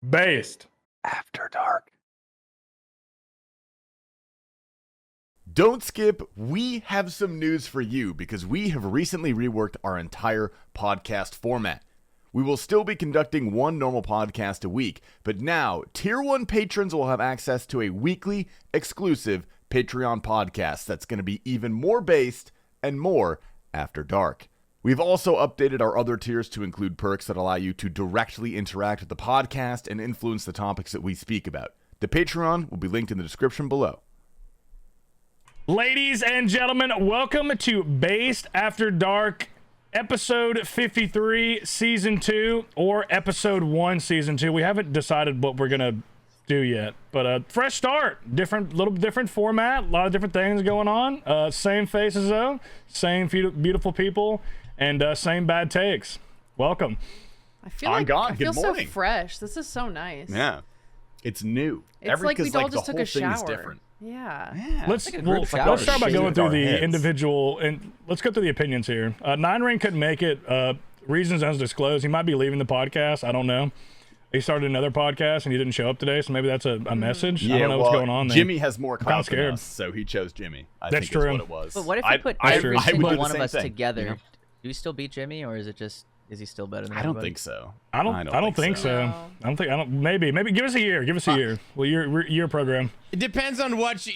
Based. After Dark. Don't skip. We have some news for you because we have recently reworked our entire podcast format. We will still be conducting one normal podcast a week, but now Tier 1 patrons will have access to a weekly exclusive Patreon podcast that's going to be even more based and more After Dark. We've also updated our other tiers to include perks that allow you to directly interact with the podcast and influence the topics that we speak about. The Patreon will be linked in the description below. Ladies and gentlemen, welcome to Based After Dark, episode 53, season 2, or episode 1, season 2. We haven't decided what we're gonna do yet, but fresh start, little different format, a lot of different things going on. Same faces though, same beautiful people, and same bad takes. Welcome. I feel like God, I feel good so morning. fresh. This is so nice. Yeah, it's new. It's like we all just the took whole a thing is shower. different. Yeah. Let's like a group shower. let's start by Shake going through our the heads. individual, and let's go through the opinions here. Nine Ring couldn't make it. Reasons undisclosed. He might be leaving the podcast. I don't know. He started another podcast and he didn't show up today, so maybe that's a message. I don't know what's going on there. Jimmy has more kinda clout than scared. us, so he chose Jimmy. I That's think true. is what it was. But what if we put I every would do single the one of same us thing, together? you know? Do we still beat Jimmy, or is he still better than I don't everybody? think so. I don't think so. No. Maybe give us a year. Give us a year. Well, your program. It depends on what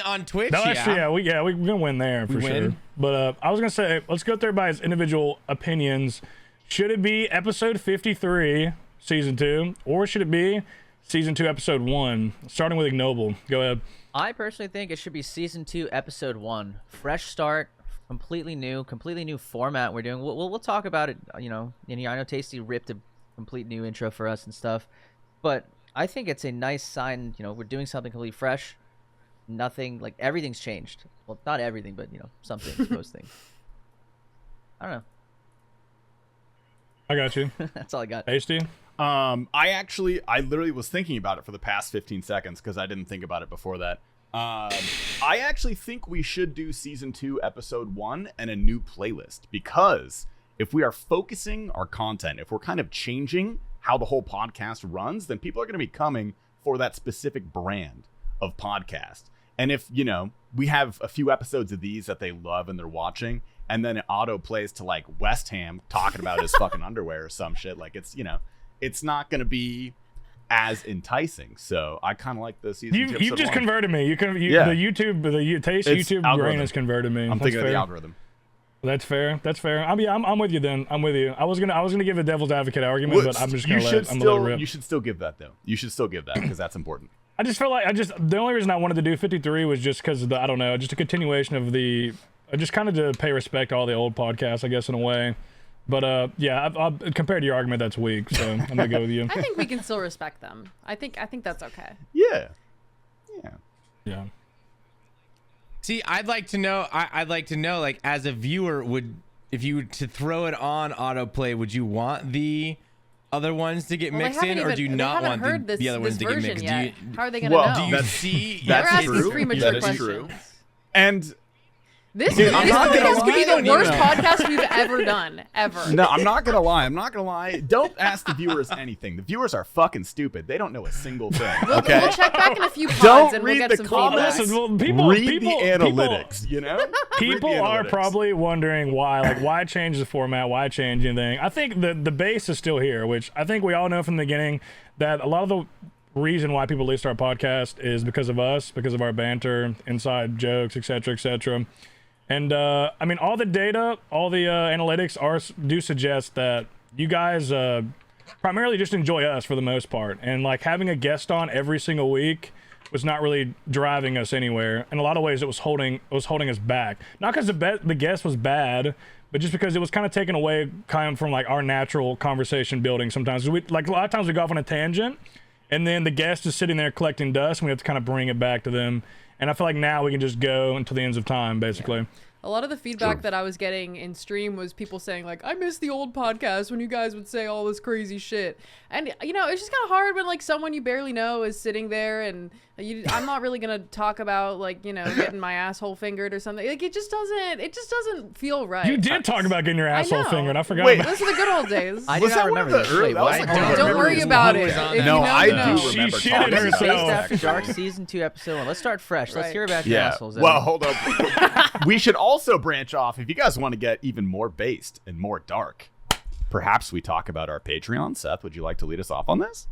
on Twitch. No, that's true. Yeah, we're gonna win there for sure. win? But I was gonna say, let's go through everybody's individual opinions. Should it be episode 53, season 2, or should it be season 2, episode 1? Starting with Ignoble. Go ahead. I personally think it should be season 2, episode 1. Fresh start, completely new format we're doing. We'll talk about it. You know, and I know Tasty ripped a complete new intro for us and stuff, but I think it's a nice sign. You know, we're doing something completely fresh. Nothing like everything's changed. Well, not everything, but some things, most things. I don't know. I got you. That's all I got. Tasty. I literally was thinking about it for the past 15 seconds because I didn't think about it before that. I actually think we should do season 2, episode 1 and a new playlist, because if we are focusing our content, if we're kind of changing how the whole podcast runs, then people are going to be coming for that specific brand of podcast. And if, we have a few episodes of these that they love and they're watching, and then it auto plays to like West Ham talking about his fucking underwear or some shit, like it's not going to be as enticing. So I kind of like the season 2, You episode just 1. converted me. Yeah. The Taste It's YouTube algorithm. brain has converted me. I'm That's thinking of fair. the algorithm. That's fair. I'm with you then. I'm with you. I was gonna give a devil's advocate argument, but I'm just gonna let it rip. You should still give that though. You should still give that because that's important. I just felt like the only reason I wanted to do 53 was just because of I don't know, just a continuation of just kind of to pay respect to all the old podcasts, I guess, in a way. But yeah, compared to your argument, that's weak. So I'm gonna go with you. I think we can still respect them. I think that's okay. Yeah. Yeah. See, I'd like to know, like, as a viewer, if you were to throw it on autoplay, would you want the other ones to get Well, mixed in, or do you not want the other ones to get version mixed? yet. How are they gonna Well, know? Do you That's- see? They're that's asking true. premature That is questions. true. And This Dude, I'm not gonna podcast could be lie, the worst no. podcast we've ever done, ever. no, I'm not gonna lie. Don't ask the viewers anything. The viewers are fucking stupid. They don't know a single thing. Okay. We'll check back in a few pods Don't and we'll read get the some comments. feedback. Listen, well, people Read the analytics. Read People the are analytics. probably wondering why change the format, why change anything. I think the base is still here, which I think we all know from the beginning that a lot of the reason why people listen to our podcast is because of us, because of our banter, inside jokes, etc. And I mean, all the data, all the analytics do suggest that you guys primarily just enjoy us for the most part, and like having a guest on every single week was not really driving us anywhere. In a lot of ways, it was holding us back. Not because the guest was bad, but just because it was kind of taken away from like our natural conversation building. Sometimes we like a lot of times we go off on a tangent, and then the guest is sitting there collecting dust, and we have to kind of bring it back to them. And I feel like now we can just go until the ends of time, basically. A lot of the feedback True. that I was getting in stream was people saying like, I miss the old podcast when you guys would say all this crazy shit. And you know, it's just kind of hard when like someone you barely know is sitting there and I'm not really going to talk about like, you know, getting my asshole fingered or something. Like it just doesn't feel right. You did talk about getting your asshole know. fingered. I forgot Wait. about Those are the good old days. I do Was not that one of remember the this. early- Wait, that was what? like I one of the Don't remember worry this about one it. was on If there. you No, know, I you do know. She remember shit talking in about herself. Based that. After Dark season 2 episode 1. Let's start fresh. Let's Right. hear about your Yeah. assholes. Well, Evan. hold up. We should also branch off if you guys want to get even more based and more dark. Perhaps we talk about our Patreon. Seth, would you like to lead us off on this?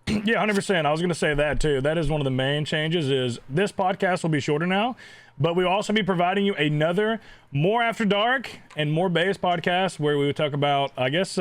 Yeah, 100%. I was going to say that too. That is one of the main changes is this podcast will be shorter now, but we'll also be providing you another more After Dark and more base podcast where we would talk about, I guess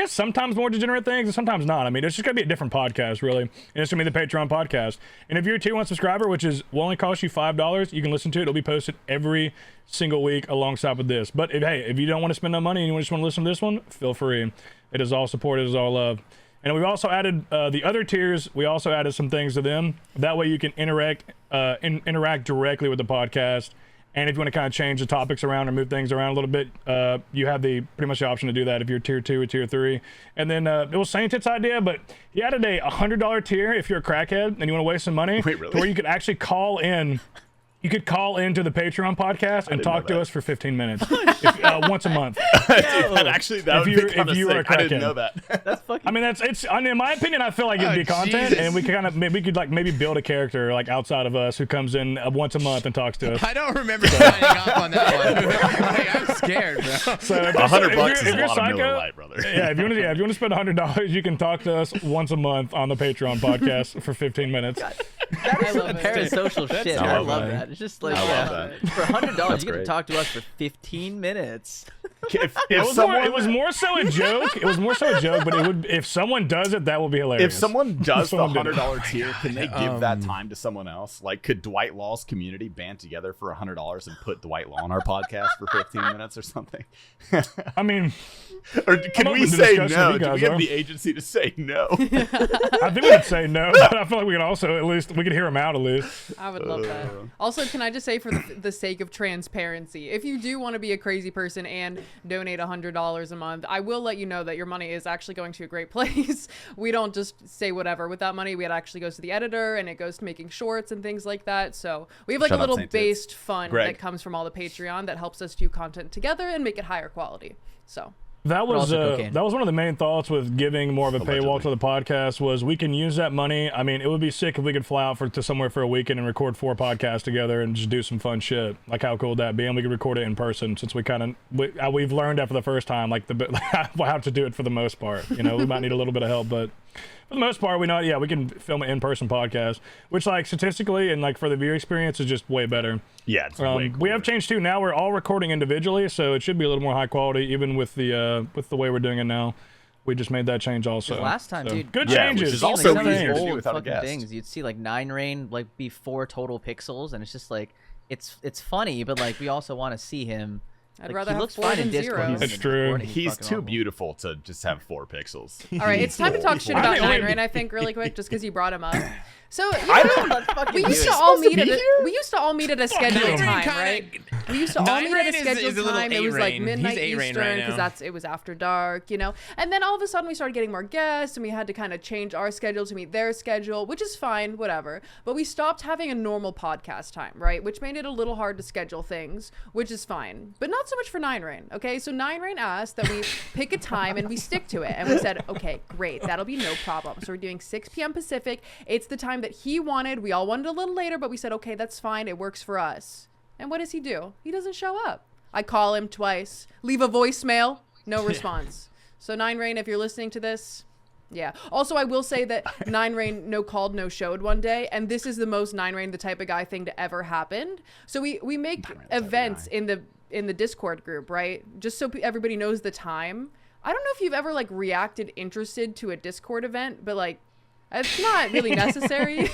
sometimes more degenerate things and sometimes not. I mean, it's just going to be a different podcast, really. And it's going to be the Patreon podcast. And if you're a tier 1 subscriber, which will only cost you $5, you can listen to it. It'll be posted every single week alongside with this. But if you don't want to spend no money and you just want to listen to this one, feel free. It is all support. It is all love. And we've also added the other tiers. We also added some things to them. That way you can interact directly with the podcast. And if you want to kind of change the topics around or move things around a little bit, you have pretty much the option to do that if you're tier 2 or tier 3. And then it was Saint Tit's idea, but he added a $100 tier if you're a crackhead and you want to waste some money. Wait, really? To where you could actually call in. You could call into the Patreon podcast and didn't talk know to that. us for 15 minutes once a month. that would If be kind of you are a sick. I didn't crackhead. know that. That's fucking. I mean, in my opinion, I feel like it'd Oh, be content, Jesus. and we could maybe build a character like outside of us who comes in once a month and talks to us. I don't remember signing off on that one. Like, I'm scared, bro. So if $100 if is a you're lot of Miller Lite, brother. yeah, if you want to spend $100, you can talk to us once a month on the Patreon podcast for 15 minutes. That is love some it. parasocial shit. I I love love that. that. It's just like I love yeah, that. for $100, That's you get to great. talk to us for 15 minutes. If It was more so a joke. It was more so a joke, but if someone does it, that will be hilarious. If someone does the Someone did. $100 tier, can they give that time to someone else? Like, could Dwight Law's community band together for $100 and put Dwight Law on our podcast for 15 minutes or something? I mean, Or can I'm we open to say discussion no? if you Do we guys have are. the agency to say no? I think we could say no, but I feel like we could also we could hear him out at least. I would love that. Also, can I just say for the sake of transparency, if you do want to be a crazy person and donate $100 a month, I will let you know that your money is actually going to a great place. We don't just say whatever with that money. It actually goes to the editor and it goes to making shorts and things like that. So we have like Shut a up, little Saint Tits. based fund Greg. that comes from all the Patreon that helps us do content together and make it higher quality. So That was also cocaine. that was one of the main thoughts with giving more of a paywall Allegedly. to the podcast was we can use that money. I mean, it would be sick if we could fly out to somewhere for a weekend and record 4 podcasts together and just do some fun shit. Like how cool would that be? And we could record it in person since we've learned after the first time like how to do it for the most part. You know, we might need a little bit of help, but for the most part, we can film an in-person podcast, which like statistically and like for the viewer experience is just way better. Yeah, it's way We have cooler. changed too. Now we're all recording individually, so it should be a little more high quality, even with the way we're doing it now. We just made that change also. 'Cause last time, So, dude, good Yeah, changes. which is Seeing, also some of these easier to do old without a fucking guest. things. You'd see like Nine Rain like be 4 total pixels, and it's just like it's funny, but like we also want to see him. I'd Like, rather he have looks 4 fine in than Discord. 0. He's It's in true. recording, He's fucking too awful. beautiful to just have 4 pixels. all right, it's time to talk shit I about think Nine we- Rain, I think, really quick, just because you brought him up. So I don't. we Dude, used to he's all supposed to meet be at here? we used to all meet at a scheduled Nine Rain time, kinda- right? We used to all Nine meet Rain at a is scheduled a little time. It 8 was like Rain. midnight He's 8 Rain Eastern right because now. it was after dark, you know. And then all of a sudden we started getting more guests, and we had to kind of change our schedule to meet their schedule, which is fine, whatever. But we stopped having a normal podcast time, right? Which made it a little hard to schedule things, which is fine, but not so much for Nine Rain. Okay, so Nine Rain asked that we pick a time and we stick to it, and we said, okay, great, that'll be no problem. So we're doing 6 p.m. Pacific. It's the time that he wanted. We all wanted a little later, but we said, okay, that's fine. It works for us. And what does he do? He doesn't show up. I call him twice, leave a voicemail, no response. So Nine Rain, if you're listening to this, yeah. Also, I will say that Nine Rain no called, no showed one day, and this is the most Nine Rain the type of guy thing to ever happen. So we make events in the Discord group, right? Just so everybody knows the time. I don't know if you've ever like reacted interested to a Discord event, but like it's not really necessary.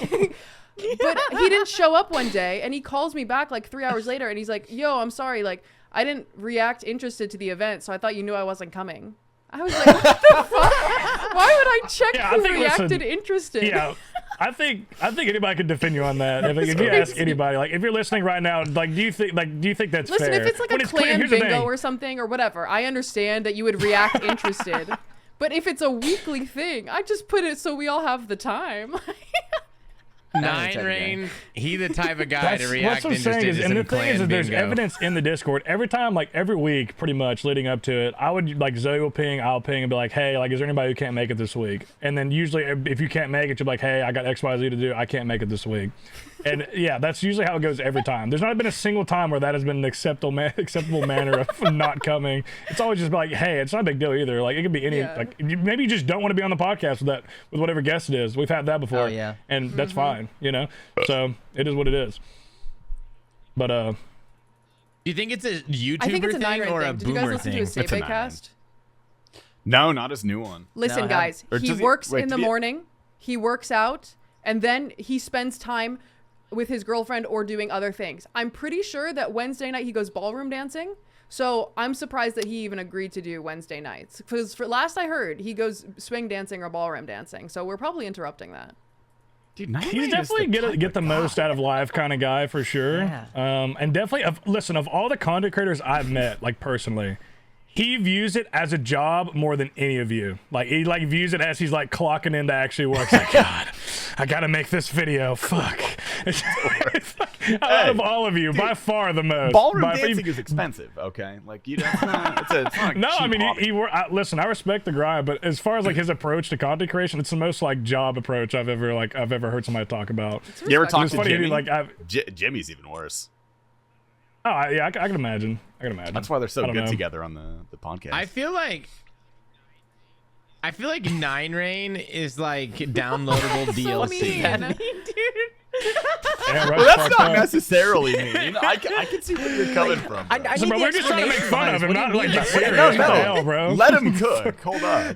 But he didn't show up one day, and he calls me back like 3 hours later, and he's like, yo, I'm sorry, like I didn't react interested to the event, so I thought you knew I wasn't coming. I was like, what the fuck? Why would I check Yeah, I who think, reacted listen, interested? Yeah, I think anybody could defend you on that. If you ask anybody, like if you're listening right now, like do you think that's Listen, fair? if it's like When a clear- clan here's the bingo thing. or something or whatever, I understand that you would react interested. But if it's a weekly thing, I just put it so we all have the time. Nine Rain, he the type of guy to That's react what I'm saying interested is, to and the some thing is clan that there's bingo. evidence in the Discord every time, like every week, pretty much leading up to it. I would like Zoe will ping, I'll ping, and be like, hey, like, is there anybody who can't make it this week? And then usually, if you can't make it, you're like, hey, I got X, Y, Z to do, I can't make it this week. And yeah, that's usually how it goes every time. There's not been a single time where that has been an acceptable manner of not coming. It's always just like, hey, it's not a big deal either. Like it could be any, Yeah. like maybe you just don't want to be on the podcast with whatever guest it is. We've had that before. Oh, yeah. And that's fine, you know. So it is what it is. But Do you think it's a YouTuber I think it's a thing 9 or a thing. Did you guys boomer listen thing? to a It's a Sebe 9. cast? No, not his new one. Listen, No, I guys, Or he does he- works wait, in the did he- morning, he works out, and then he spends time with his girlfriend or doing other things. I'm pretty sure that Wednesday night he goes ballroom dancing. So I'm surprised that he even agreed to do Wednesday nights. Because for last I heard, he goes swing dancing or ballroom dancing. So we're probably interrupting that. Dude, Nine he's Rain is definitely the type get of the most out of life kind of guy for sure. Yeah. And definitely, listen, of all the content creators I've met, like personally, he views it as a job more than any of you. Like he like views it as he's like clocking in to actually work. It's like, God, I gotta make this video. Fuck. It's like, out of all of you, by far the most. Ballroom By- dancing is expensive, okay? Like you don't. It's not a No, I cheap mean, hobby. listen, I respect the grind, but as far as like his approach to content creation, it's the most like job approach I've ever heard somebody talk about. You ever talk It's to funny, Jimmy? like Jimmy's even worse. yeah, I can imagine. That's why they're so I don't good know. together on the podcast. I feel like Nine Rain is like downloadable So DLC. mean. Yeah, well, Russ that's fucked not up. necessarily mean. I can see where you're coming from. I bro. So, need bro, the we're just trying to make explanation fun behind of this. him, What not do you like mean? get serious. No, What the no. hell, bro? Let him cook. Hold on.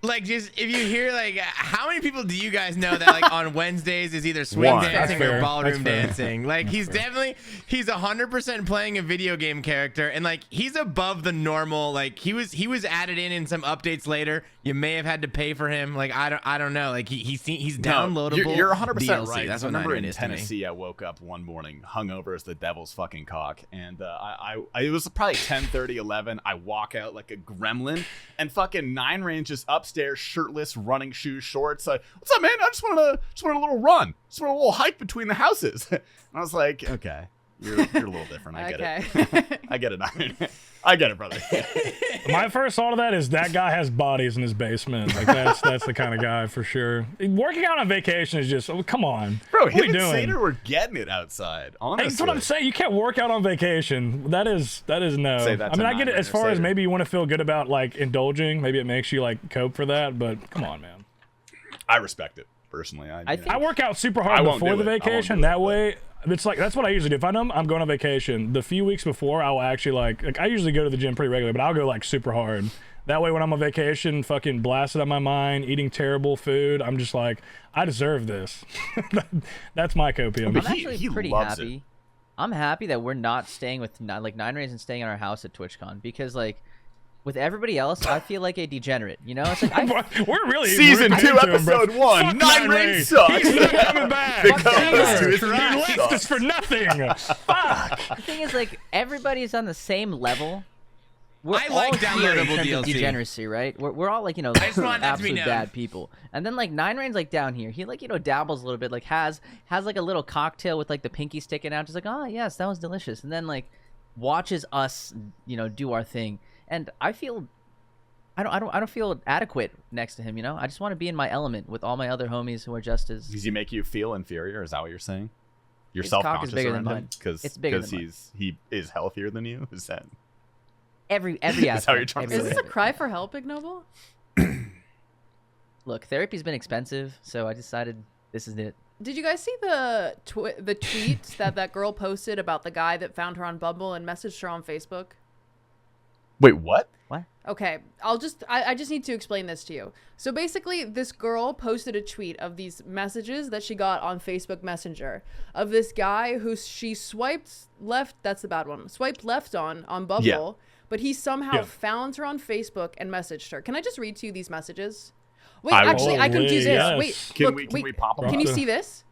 like just if you hear like how many people do you guys know that like on Wednesdays is either swing One. dancing That's or fair. ballroom That's fair. dancing? Like he's 100% playing a video game character and like he's above the normal. Like he was added in some updates later. You may have had to pay for him. Like I don't know. Like he's downloadable. You're 100% DLC. right. That's I what Nine remember Rain in is to me. Tennessee, I woke up one morning hungover as the devil's fucking cock, and it was probably 10:30, 11. I walk out like a gremlin, and fucking Nine Rain just upstairs, shirtless, running shoes, shorts. What's up, man? I just want a little run, just want a little hike between the houses. And I was like, okay, you're a little different. I get it. I get it, Nine. I get it, brother. My first thought of that is that guy has bodies in his basement. Like that's the kind of guy for sure. Working out on vacation is just, come on, Bro, what are him we and doing? Sater were getting it outside. Honestly, That's what I'm saying. You can't work out on vacation. That is no. Say that I to mean, I get it Nine as far as Sater. maybe you want to feel good about like indulging. Maybe it makes you like cope for that. But come on, man. I respect it personally. I think- I work out super I hard won't before do the it. I won't vacation. do it, That but- way, it's like that's what I usually do. If I know I'm going on vacation, the few weeks before, I will actually like I usually go to the gym pretty regularly, but I'll go like super hard. That way, when I'm on vacation, fucking blasted out my mind, eating terrible food, I'm just like, I deserve this. That's my copium. But I'm he actually pretty loves happy. it. I'm happy that we're not staying with like Nine Rays and staying in our house at TwitchCon because like with everybody else, I feel like a degenerate. You know, it's like We're really Season rooting 2, into him, bro. episode 1. Fuck Nine Rain Rain. sucks. He's not coming back. Because Fuck his him. team He left sucks. us for nothing. Fuck. the thing is like everybody's on the same level. We're I like all here in downloadable terms of DLC. degeneration, right? We're all like, you know, just want that to be absolute known. bad people. And then like Nine Rain's like down here. He like, you know, dabbles a little bit, like has like a little cocktail with like the pinky sticking out, just like, oh yes, that was delicious. And then like watches us, you know, do our thing. And I feel I don't feel adequate next to him, you know? I just want to be in my element with all my other homies who are just as Does he make you feel inferior? Is that what you're saying? You're His cock is self-conscious bigger than around him mine. because It's bigger than mine. he is healthier than you. Is that? every Is that aspect. what you're trying to Is every this say? a bit. cry for help, Ignoble? Look, therapy's been expensive, so I decided this is it. Did you guys see the tweet that girl posted about the guy that found her on Bumble and messaged her on Facebook? Wait, what? What? Okay, I just need to explain this to you. So basically, this girl posted a tweet of these messages that she got on Facebook Messenger of this guy who she swiped left. That's the bad one. Swiped left on Bumble, Yeah. but he somehow Yeah. found her on Facebook and messaged her. Can I just read to you these messages? Wait, I will- actually, I can do this. Yes. Wait, Can look, we wait. can we pop them? Can up? you see this?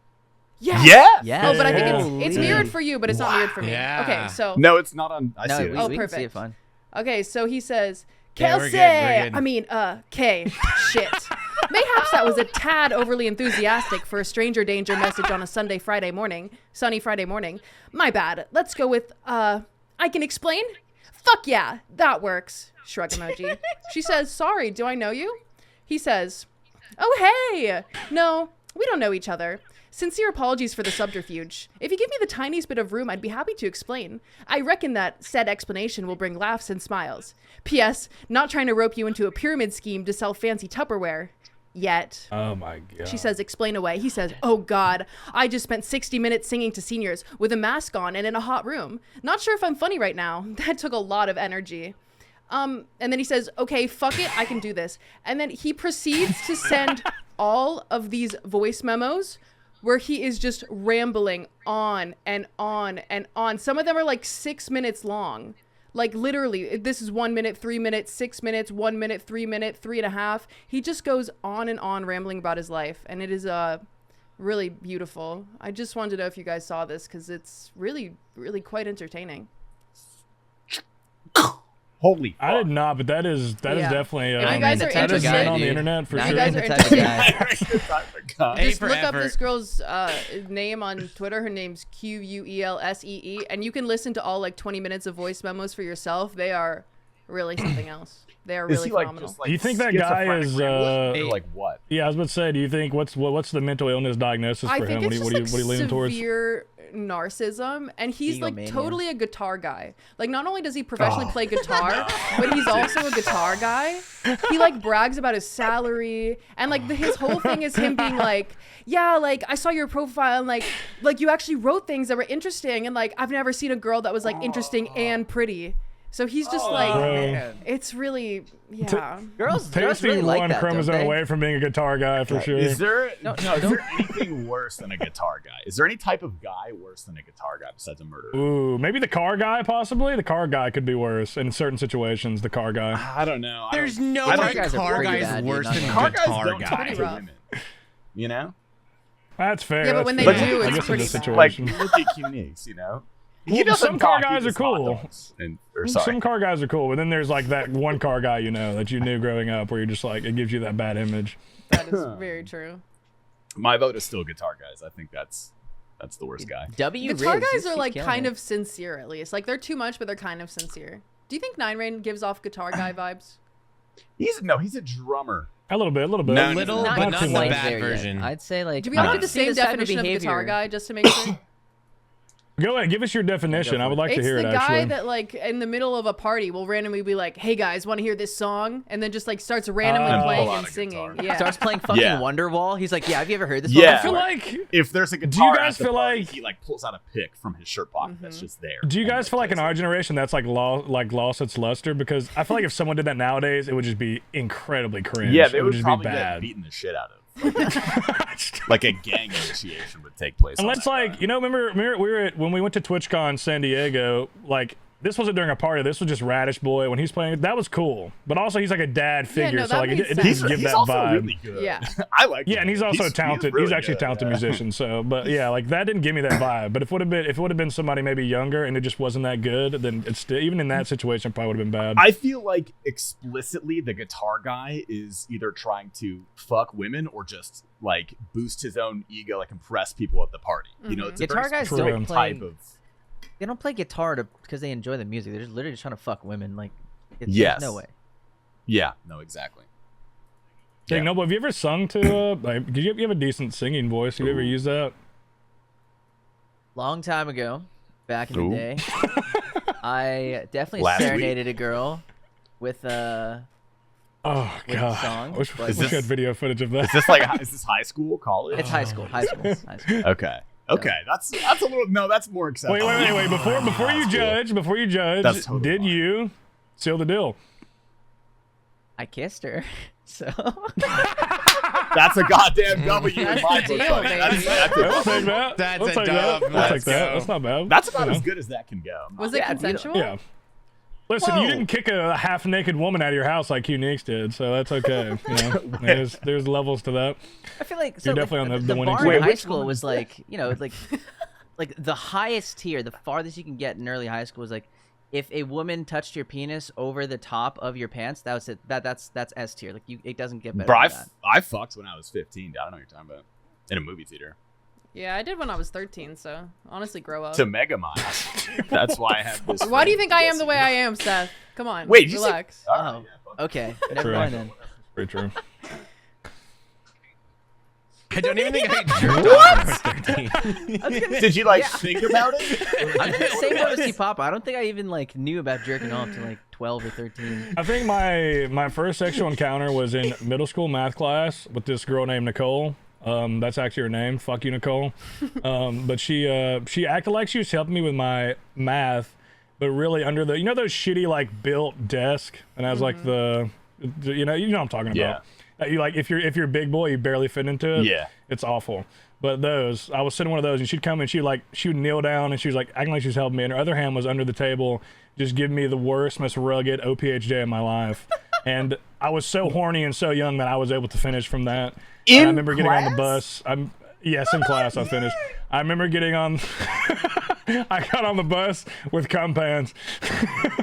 Yeah. Yes. Yeah. Oh, but I think Holy. it's mirrored for you, but it's not mirrored for me. Yeah. Okay, so No, it's not on. I No, see we, it. Oh, we can see it perfect. fine. okay, so he says, Yeah, Kelsey. we're good. I mean, K. Shit. Mayhaps that was a tad overly enthusiastic for a stranger danger message on a sunny Friday morning. My bad. Let's go with, I can explain? Fuck yeah, that works. Shrug emoji. She says, sorry, do I know you? He says, oh, hey. No, we don't know each other. Sincere apologies for the subterfuge. If you give me the tiniest bit of room, I'd be happy to explain. I reckon that said explanation will bring laughs and smiles. P.S. Not trying to rope you into a pyramid scheme to sell fancy Tupperware. Yet. Oh my god. She says, explain away. He says, oh God, I just spent 60 minutes singing to seniors with a mask on and in a hot room. Not sure if I'm funny right now. That took a lot of energy. And then he says, okay, fuck it, I can do this. And then he proceeds to send all of these voice memos where he is just rambling on and on and on. Some of them are like 6 minutes long. Like literally, this is 1 minute, 3 minutes, 6 minutes, 1 minute, 3 minute, 3.5. He just goes on and on rambling about his life. And it is really beautiful. I just wanted to know if you guys saw this because it's really, really quite entertaining. Holy. I did not, but that is Yeah. definitely If you I'm guys the are type of that is interested, men on the dude. internet for Now sure. you I'm guys the are type of guy. A Just for look up effort. this girl's name on Twitter. Her name's QUELSEE, and you can listen to all like 20 minutes of voice memos for yourself. They are really something else. They are Is really he like phenomenal. just like Do you think that guy schizophrenic is, rambling, or like what? Yeah, I was about to say, do you think what's the mental illness diagnosis I for think him? it's What just are you leaning towards? severe narcissism, and he's like Egomania. totally a guitar guy. Like not only does he professionally play guitar, but he's also a guitar guy. He like brags about his salary, and like his whole thing is him being like, yeah, like I saw your profile, and like you actually wrote things that were interesting, and like I've never seen a girl that was like interesting and pretty. So he's just like, man. it's really, yeah. Girls Tasty really like one that, don't chromosome they? away from being a guitar guy for sure. Is there No, is don't- there anything worse than a guitar guy? Is there any type of guy worse than a guitar guy besides a murderer? Ooh, maybe the car guy, possibly. The car guy could be worse in certain situations. The car guy. I don't know. There's no I way don't- guys are car pretty guy's bad, dude, worse not than gonna car lie. guys guitar don't guy. talk Pretty to rough. women. You know, That's fair. Yeah, but that's when fair. they But do, I it's guess in pretty this bad. situation. like look at Q-Nix, you know. Well, He doesn't some car talk, he guys are just hot cool. dogs or sorry. Some car guys are cool, but then there's like that one car guy you know that you knew growing up where you're just like it gives you that bad image. That is very true. My vote is still guitar guys. I think that's the worst guy. W. Guitar Riz, guys he's are like killing kind it. of sincere, at least. Like they're too much, but they're kind of sincere. Do you think Nine Rain gives off guitar guy vibes? He's a drummer. A little bit. No, little, Not but not too the much. bad there yet. version. I'd say like Do we all I get the see same this type definition of guitar behavior. guy just to make sure? Go ahead, give us your definition. I would like to It's hear the it. guy Actually, that like in the middle of a party will randomly be like, "Hey guys, want to hear this song?" And then just like starts randomly Oh. playing Pull out and a singing. guitar. Yeah. Starts playing fucking Yeah. Wonderwall. He's like, yeah, have you ever heard this? Yeah. I feel One like. If there's a guitar, guys at the feel party, like- he like pulls out a pick from his shirt pocket that's just there? Do you and, guys feel like in plays our it. generation that's like lost its luster? Because I feel like if someone did that nowadays, it would just be incredibly cringe. Yeah, they it would just probably be get bad. beaten the shit out of. Like a gang initiation would take place. on Unless that like guy. you know, remember we were when we went to TwitchCon San Diego, like this wasn't during a party. This was just Radish Boy when he's playing. That was cool, but also he's like a dad figure, no, so that like it, makes it sense. didn't give he's that also vibe. really good. Yeah. I like. Yeah, him. and he's also talented. He's, really actually a good, talented yeah. musician. So, but yeah, like that didn't give me that vibe. But if it would have been somebody maybe younger and it just wasn't that good, then it's still, even in that situation probably would have been bad. I feel like explicitly the guitar guy is either trying to fuck women or just like boost his own ego, like impress people at the party. You know, it's a Guitar very guys specific don't play- type of. They don't play guitar because they enjoy the music. They're just literally just trying to fuck women. Like, it's, Yes. there's no way. Yeah. No. Exactly. Hey, Yeah. Noble, have you ever sung to? Like, did you have a decent singing voice? Have you ever used that? Long time ago, back in Ooh. the day, I definitely Last week. serenaded a girl with Oh With god, song, I wish, but- I wish we had video footage of that. Is this like is this high school, college? it's high school, high school, high school. Okay. Okay. That's a little. No, that's more acceptable. Wait. Before you judge, That's totally did fine. you seal the deal? I kissed her, so That's a goddamn W in That's my the book. deal, buddy. baby. That's We'll a take that. That's We'll a take dub. that. We'll take Let's that. go. That's not bad. That's about You as know? good as that can go. Was it Yeah, dude. consensual? Yeah. Listen, you Whoa. didn't kick a half-naked woman out of your house like Uniques did, so that's okay. You know, there's levels to that. I feel like You're definitely on the the winning bar team. in Wait, high which school one was is like, you know, like the highest tier, the farthest you can get in early high school was like, if a woman touched your penis over the top of your pants, that was it. That's S tier. Like it doesn't get better Bro, than that. I fucked when I was 15. Dude. I don't know what you're talking about. In a movie theater. Yeah, I did when I was 13. So honestly, grow up. To Megamind. That's why I have this. Why do you friend think I who am the gets way me. I am, Seth? Come on. Wait, did you say- relax. All right, Oh, yeah, fuck. okay. Never True. mind then. Pretty true. I don't even think I jerked off when I was 13. Did you think about it? I'm in the same boat as T-Pop. I don't think I even like knew about jerking off till like 12 or 13. I think my first sexual encounter was in middle school math class with this girl named Nicole. That's actually her name. Fuck you, Nicole. But she acted like she was helping me with my math, but really under the those shitty like built desk, and I was like you know what I'm talking about. Yeah. You like if you're a big boy, you barely fit into it. Yeah. It's awful. But those, I was sitting in one of those, and she'd come and she would kneel down, and she was like acting like she was helping me, and her other hand was under the table, just giving me the worst, most rugged OPHJ of my life. And I was so horny and so young that I was able to finish from that. And I remember getting on the bus. Yes, in class I finished. I remember getting on. I got on the bus with cum pants.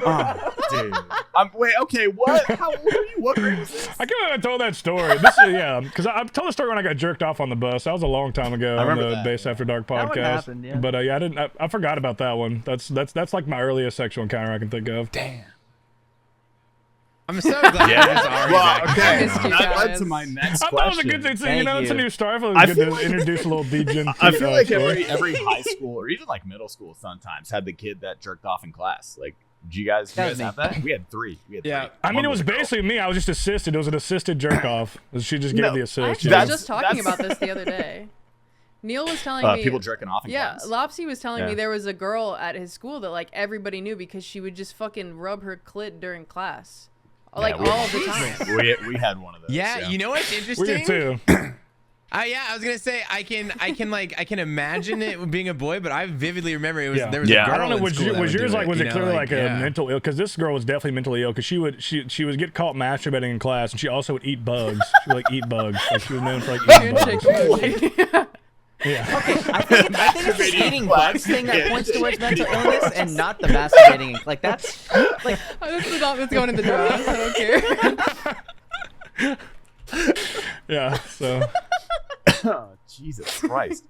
Oh, dude. Wait, okay, what? How old are you? What grade was this? I can't believe I told that story. This is because I told the story when I got jerked off on the bus. That was a long time ago on remember the that, Base After Dark That podcast. one happened, yeah. But yeah, I forgot about that one. That's like my earliest sexual encounter I can think of. Damn. I'm so glad there's already Well, back okay. then. Missed you That led guys. to my next I thought it was a question. good thing. Thank It's a you. new start. I thought it I was feel good to like- introduce a little DJ. I feel like every high school or even like middle school sometimes had the kid that jerked off in class. Like, do you guys That was me. have that? We had three. Yeah. I mean, One it was a girl. basically me. I was just assisted. It was an assisted jerk off. She just gave No, the I assist. actually That's- was just talking that's- about this the other day. Neil was telling me People jerking off in Yeah, class. Lopsy was telling me Yeah. there was a girl at his school that like everybody knew because she would just fucking rub her clit during class. Like we- all the time. we had one of those. Yeah, you know what's We interesting? did too. Yeah, I was gonna say I can imagine it being a boy, but I vividly remember it was Yeah. there was Yeah. a girl I don't know. in Was, school you, that was would yours do like? Was you it know, clearly like yeah. a mental ill? Because this girl was definitely mentally ill. Because she would get caught masturbating in class, and she also would eat bugs. She would like eat bugs. Like she was known for like eating bugs. Yeah. I think it's the Masturbating eating class. bugs thing that Yeah. points towards mental illness and not the masturbating. Like that's like This is not what's going in the draft. I don't care. Yeah. So. Oh, Jesus Christ.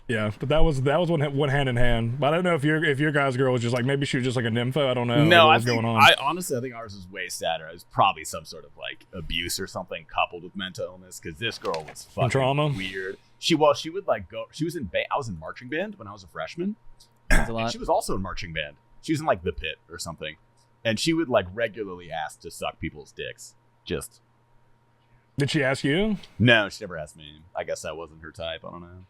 Yeah, but that was one hand in hand. But I don't know if your guy's girl was just like maybe she was just like a nympho. I don't know. No, what I was think, going on. I honestly I think ours was way sadder. It was probably some sort of like abuse or something coupled with mental illness because this girl was fucking trauma? weird. She would like go. She was in I was in marching band when I was a freshman. that's a And lot. she was also in marching band. She was in like the pit or something, and she would like regularly ask to suck people's dicks. Just Did she ask you? no, she never asked me. I guess that wasn't her type. I don't know.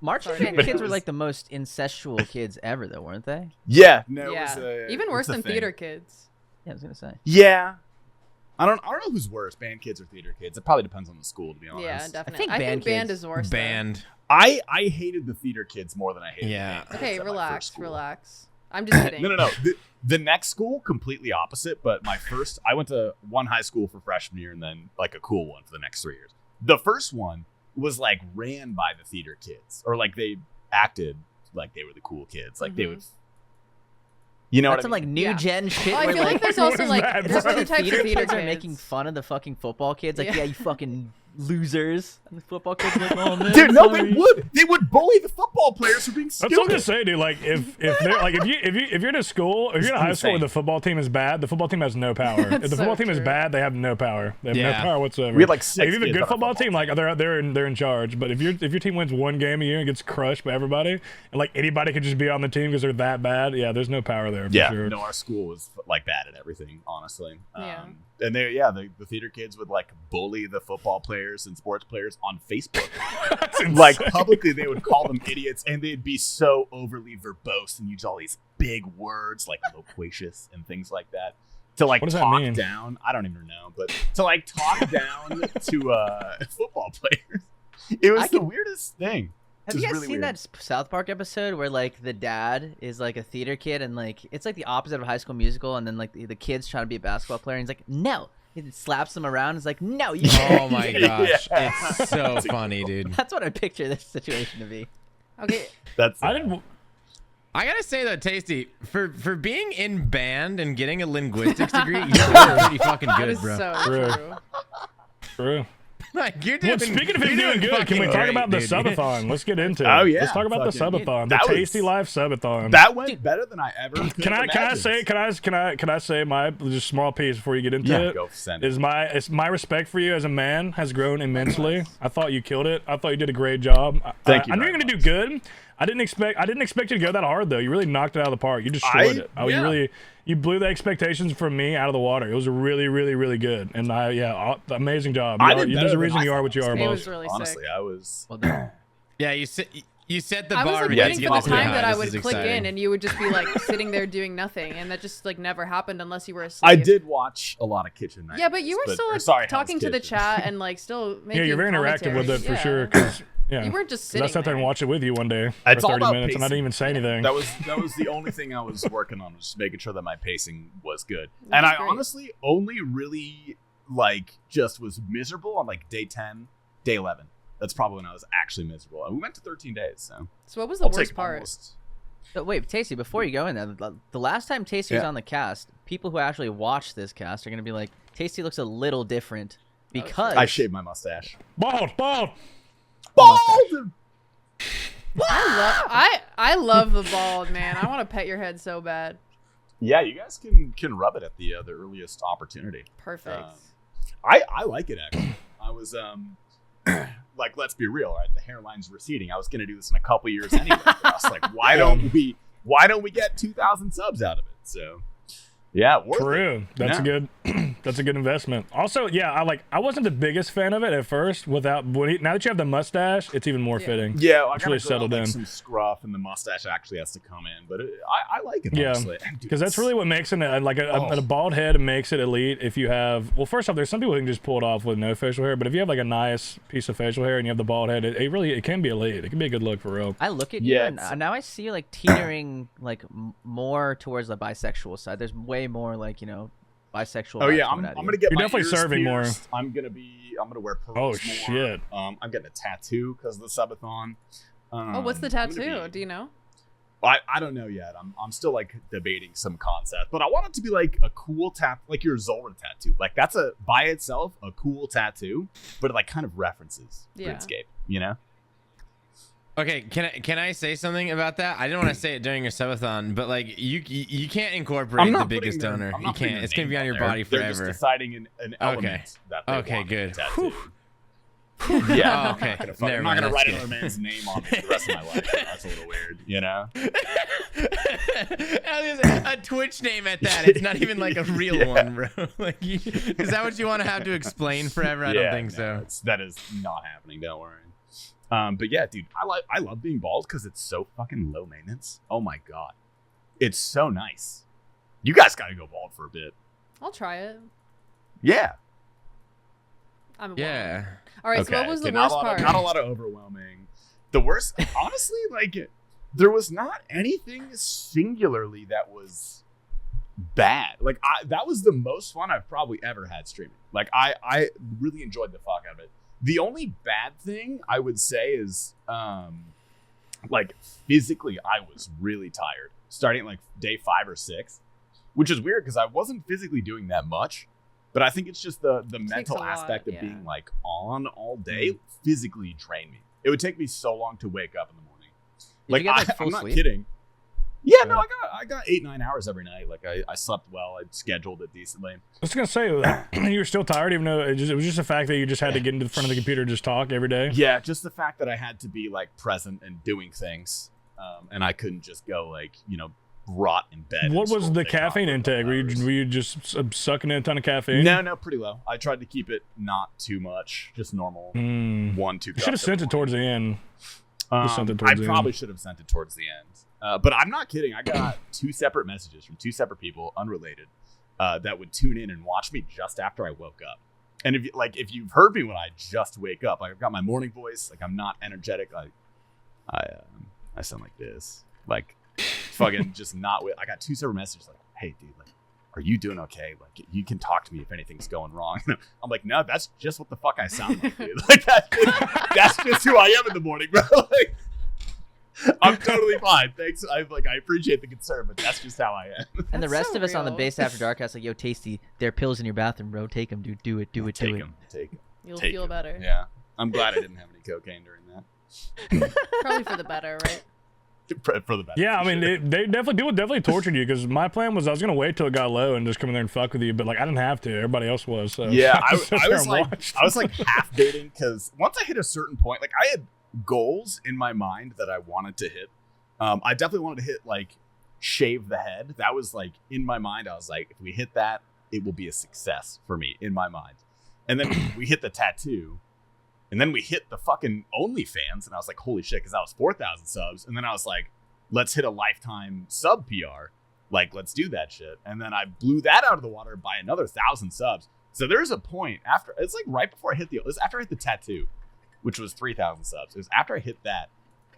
Marching Sorry. band But it kids were was- like the most incestual kids ever, though, weren't they? Yeah, no, Yeah, it was, even worse it's a than thing. theater kids. Yeah, I was gonna say. Yeah, I don't know who's worse, band kids or theater kids. It probably depends on the school, to be honest. Yeah, definitely. think I band think band kids- is worse. though. Band. I hated the theater kids more than I hated Yeah. the band kids Okay, at my first relax, school. relax. I'm just kidding. No. The next school, completely opposite. But I went to one high school for freshman year and then like a cool one for the next 3 years. The first one was like ran by the theater kids, or like they acted like they were the cool kids. Like they Mhm. would, you know That's what some I like mean? new Yeah. gen shit Well, I where feel like there's also What is like that, there's bro? two types theater of theater kids are kids. making fun of the fucking football kids. Like, Yeah. yeah, you fucking losers. And the football kids are like, oh man, Dude, no, sorry. they would bully the football players for being That's what I'm gonna stupid. say, dude. Like if they're like if you're in a school, if you're in a high school insane. and the football team is bad, the football team has no power. If the That's football so team is true. bad, they have no power. They have no Yeah. power whatsoever. We had like 6 if you have a kids good on our football team, football like they're in charge. But if your team wins one game a year and gets crushed by everybody, and like anybody could just be on the team because they're that bad, yeah, there's no power there. For Yeah, sure. no, our school was like bad at everything, honestly. Yeah. And the theater kids would like bully the football players and sports players on Facebook. That's insane. Like publicly, they would call them idiots, and they'd be so overly verbose and use all these big words like loquacious and things like that to like What does that talk mean? down. I don't even know, but to like talk down to football players. It was the weirdest thing. Have you guys seen that South Park episode where like the dad is like a theater kid and like it's like the opposite of High School Musical, and then like the kid's trying to be a basketball player and he's like, no. He slaps him around. He's like, no, you can't. Oh my gosh, it's so funny, dude. That's what I picture this situation to be. Okay. I gotta say though, Tasty, for being in band and getting a linguistics degree, you're pretty fucking That good, is bro. so True. true. True. Like you're Well, doing. speaking of him you're doing good, can we fucking talk great, about the dude. subathon? Let's get into it. Oh, yeah, Let's talk about the fucking- subathon, the that was- Tasty Life subathon. That went better than I ever. Can I say my just small piece before you get into it? Go send it. Is my respect for you as a man has grown immensely. I thought you killed it. I thought you did a great job. Thank you I knew you very were gonna do good. I didn't expect you to go that hard though. You really knocked it out of the park. You destroyed it. You blew the expectations from me out of the water. It was really, really, really good. And amazing job. There's a reason you are what you are, It boss. was really Honestly, sick. I was. Well done. Yeah, you set the I was bar. like we waiting get for the to time high. that I This would is click exciting. in and you would just be like sitting there doing nothing, and that just like never happened unless you were asleep. I did watch a lot of Kitchen Nightmares. Yeah, but you were still like, sorry, talking to the Hell's Kitchen. chat and like still making Yeah, you're very interactive with it for commentary. sure. Yeah. 'Cause, yeah, You weren't just 'cause sitting I sat there and there. watched it with you one day It's for all 30 about minutes, and I didn't even say anything. That was the only thing I was working on, was just making sure that my pacing was good. That's And I great. honestly only really just was miserable on like day 10, day 11. That's probably when I was actually miserable. And we went to 13 days, so So what was the I'll worst take part? almost. But wait, Tasty, before you go in there, the last time Tasty was Yeah. on the cast, people who actually watch this cast are going to be like, Tasty looks a little different because I shaved my mustache. Bald. Bald! I love the bald, man. I want to pet your head so bad. Yeah, you guys can rub it at the earliest opportunity. Perfect. I like it actually. I was like, let's be real, right? The hairline's receding. I was gonna do this in a couple years anyway. But I was like, why don't we get 2,000 subs out of it? So yeah, worth it. True. That's a good. That's a good investment. Also, yeah, I wasn't the biggest fan of it at first. Now that you have the mustache, it's even more Yeah. fitting. Yeah, I It's gotta really grow settled like in. some scruff, and the mustache actually has to come in. But I like it, Yeah, honestly. Dude, because that's really what makes it Oh. a bald head makes it elite. If you have, well, first off, there's some people who can just pull it off with no facial hair, but if you have like a nice piece of facial hair and you have the bald head, it can be elite. It can be a good look for real. I look at Yeah, you and now I see you like teetering like more towards the bisexual side. There's way more like, bisexual. Oh vibes yeah, I'm coming out of gonna you. get You're my definitely ears serving more. pierced. I'm gonna wear pearls Oh, more. shit. I'm getting a tattoo because of the subathon. Oh, what's the I'm gonna tattoo? be- Do you know? I don't know yet. I'm still like debating some concept, but I want it to be like a cool like your Zulrah tattoo. Like that's by itself a cool tattoo, but it like kind of references Yeah. RuneScape, you know? Okay, can I say something about that? I didn't want to say it during your subathon, but like you can't incorporate the biggest donor. You can't. It's gonna be on your body They're forever. just deciding an element that they Okay, want good. in the tattoo. Yeah. Oh, okay. I'm Never not mind, gonna write that's another good. man's name on it for the rest of my life. That's a little weird, you know? A Twitch name at that. It's not even like a real one, bro. Like, is that what you want to have to explain forever? I don't think so. That is not happening. Don't worry. But yeah, dude, I love being bald because it's so fucking low maintenance. Oh my god, it's so nice. You guys got to go bald for a bit. I'll try it. Yeah. I'm Yeah. All right. So what was the not worst part? Not a lot of overwhelming. The worst, honestly, like there was not anything singularly that was bad. Like that was the most fun I've probably ever had streaming. Like I really enjoyed the fuck out of it. The only bad thing I would say is like physically I was really tired starting at like day 5 or 6, which is weird because I wasn't physically doing that much, but I think it's just the mental a lot, aspect of yeah. being like on all day physically drained me. It would take me so long to wake up in the morning. Did you get, like, full I'm not sleep? kidding. Yeah, no, I got 8-9 hours every night. Like I slept well. I scheduled it decently. I was gonna say you were still tired, even though it was just the fact that you just had to get into the front of the computer and just talk every day. Yeah, just the fact that I had to be like present and doing things, and I couldn't just go like rot in bed. What and was scroll the TikTok caffeine for a couple intake? Were you hours. just sucking in a ton of caffeine? No, pretty low. I tried to keep it not too much, just normal. 1-2 cups. You should have sent every it towards the end. Just sent it I towards the probably end. should have sent it towards the end. But I'm not kidding. I got 2 separate messages from 2 separate people, unrelated, that would tune in and watch me just after I woke up. And if you've heard me when I just wake up, like I've got my morning voice, like I'm not energetic. Like I sound like this, like fucking just not with. I got 2 separate messages like, hey dude, like, are you doing okay? Like, you can talk to me if anything's going wrong. I'm like, no, that's just what the fuck I sound like, dude. Like that's just who I am in the morning, bro. Like, I'm totally fine. Thanks. I appreciate the concern, but that's just how I am. And the That's rest so of us on the real. base after dark house like, yo, Tasty, there are pills in your bathroom, bro. Take them, dude. Do it. Take them. You'll Take feel it. better. Yeah. I'm glad I didn't have any cocaine during that. Probably for the better, right? For the better. Yeah, I for mean, sure. they definitely tortured you because my plan was I was gonna wait till it got low and just come in there and fuck with you, but like I didn't have to. Everybody else was. So Yeah, just sat I there was and like, watched. I was like half baiting because once I hit a certain point, like I had goals in my mind that I wanted to hit. I definitely wanted to hit like shave the head. That was like in my mind. I was like, if we hit that, it will be a success for me in my mind. And then we hit the tattoo, and then we hit the fucking OnlyFans, and I was like, holy shit, because that was 4,000 subs. And then I was like, let's hit a lifetime sub PR. Like, let's do that shit. And then I blew that out of the water by another 1,000 subs. So there's a point after, it's like right before I hit it was after I hit the tattoo, which was 3,000 subs. It was after I hit that,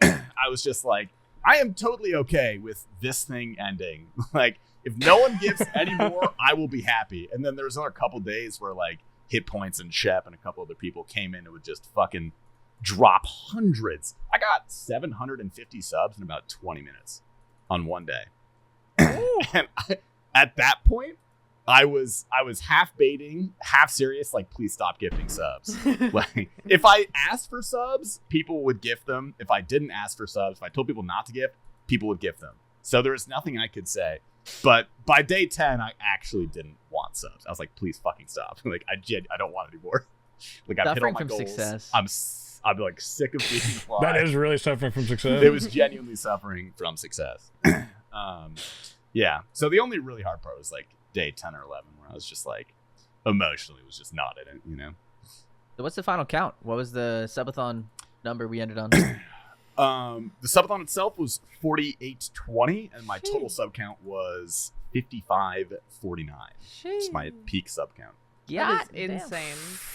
I was just like, I am totally okay with this thing ending. Like, if no one gives any more, I will be happy. And then there was another couple days where like Hit Points and Shep and a couple other people came in and would just fucking drop hundreds. I got 750 subs in about 20 minutes on one day. And at that point, I was half baiting, half serious, like, please stop gifting subs. Like, if I asked for subs, people would gift them. If I didn't ask for subs, if I told people not to gift, people would gift them. So there was nothing I could say. But by day 10, I actually didn't want subs. I was like, please fucking stop. Like, I don't want anymore. Like, I've hit all Suffering my from goals. success. I'm like sick of being fly. That is really suffering from success. It was genuinely suffering from success. Yeah. So the only really hard part was like day 10 or 11 where I was just like emotionally was just not in it, you know? So what's the final count? What was the subathon number we ended on? The subathon itself was 4820 and my total Jeez. sub count was 5549. It's my peak sub count. That damn. is insane.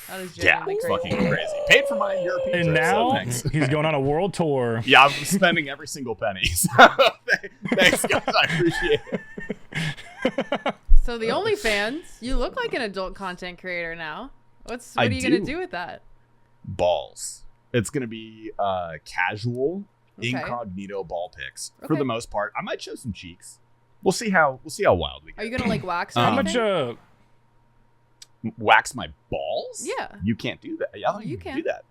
That is Yeah, genuinely it's crazy. fucking crazy. Paid for my European and trip, so now thanks. he's going on a world tour. Yeah, I'm spending every single penny. So thanks, guys. I appreciate it. So the OnlyFans, you look like an adult content creator now. What I are you gonna do. do with that? Balls. It's gonna be casual, Okay. incognito ball pics for Okay. the most part. I might show some cheeks. We'll see how wild we Are get. you gonna like wax? or How Um, much? anything? Wax my balls? Yeah. You can't do that. I don't You you can. do that.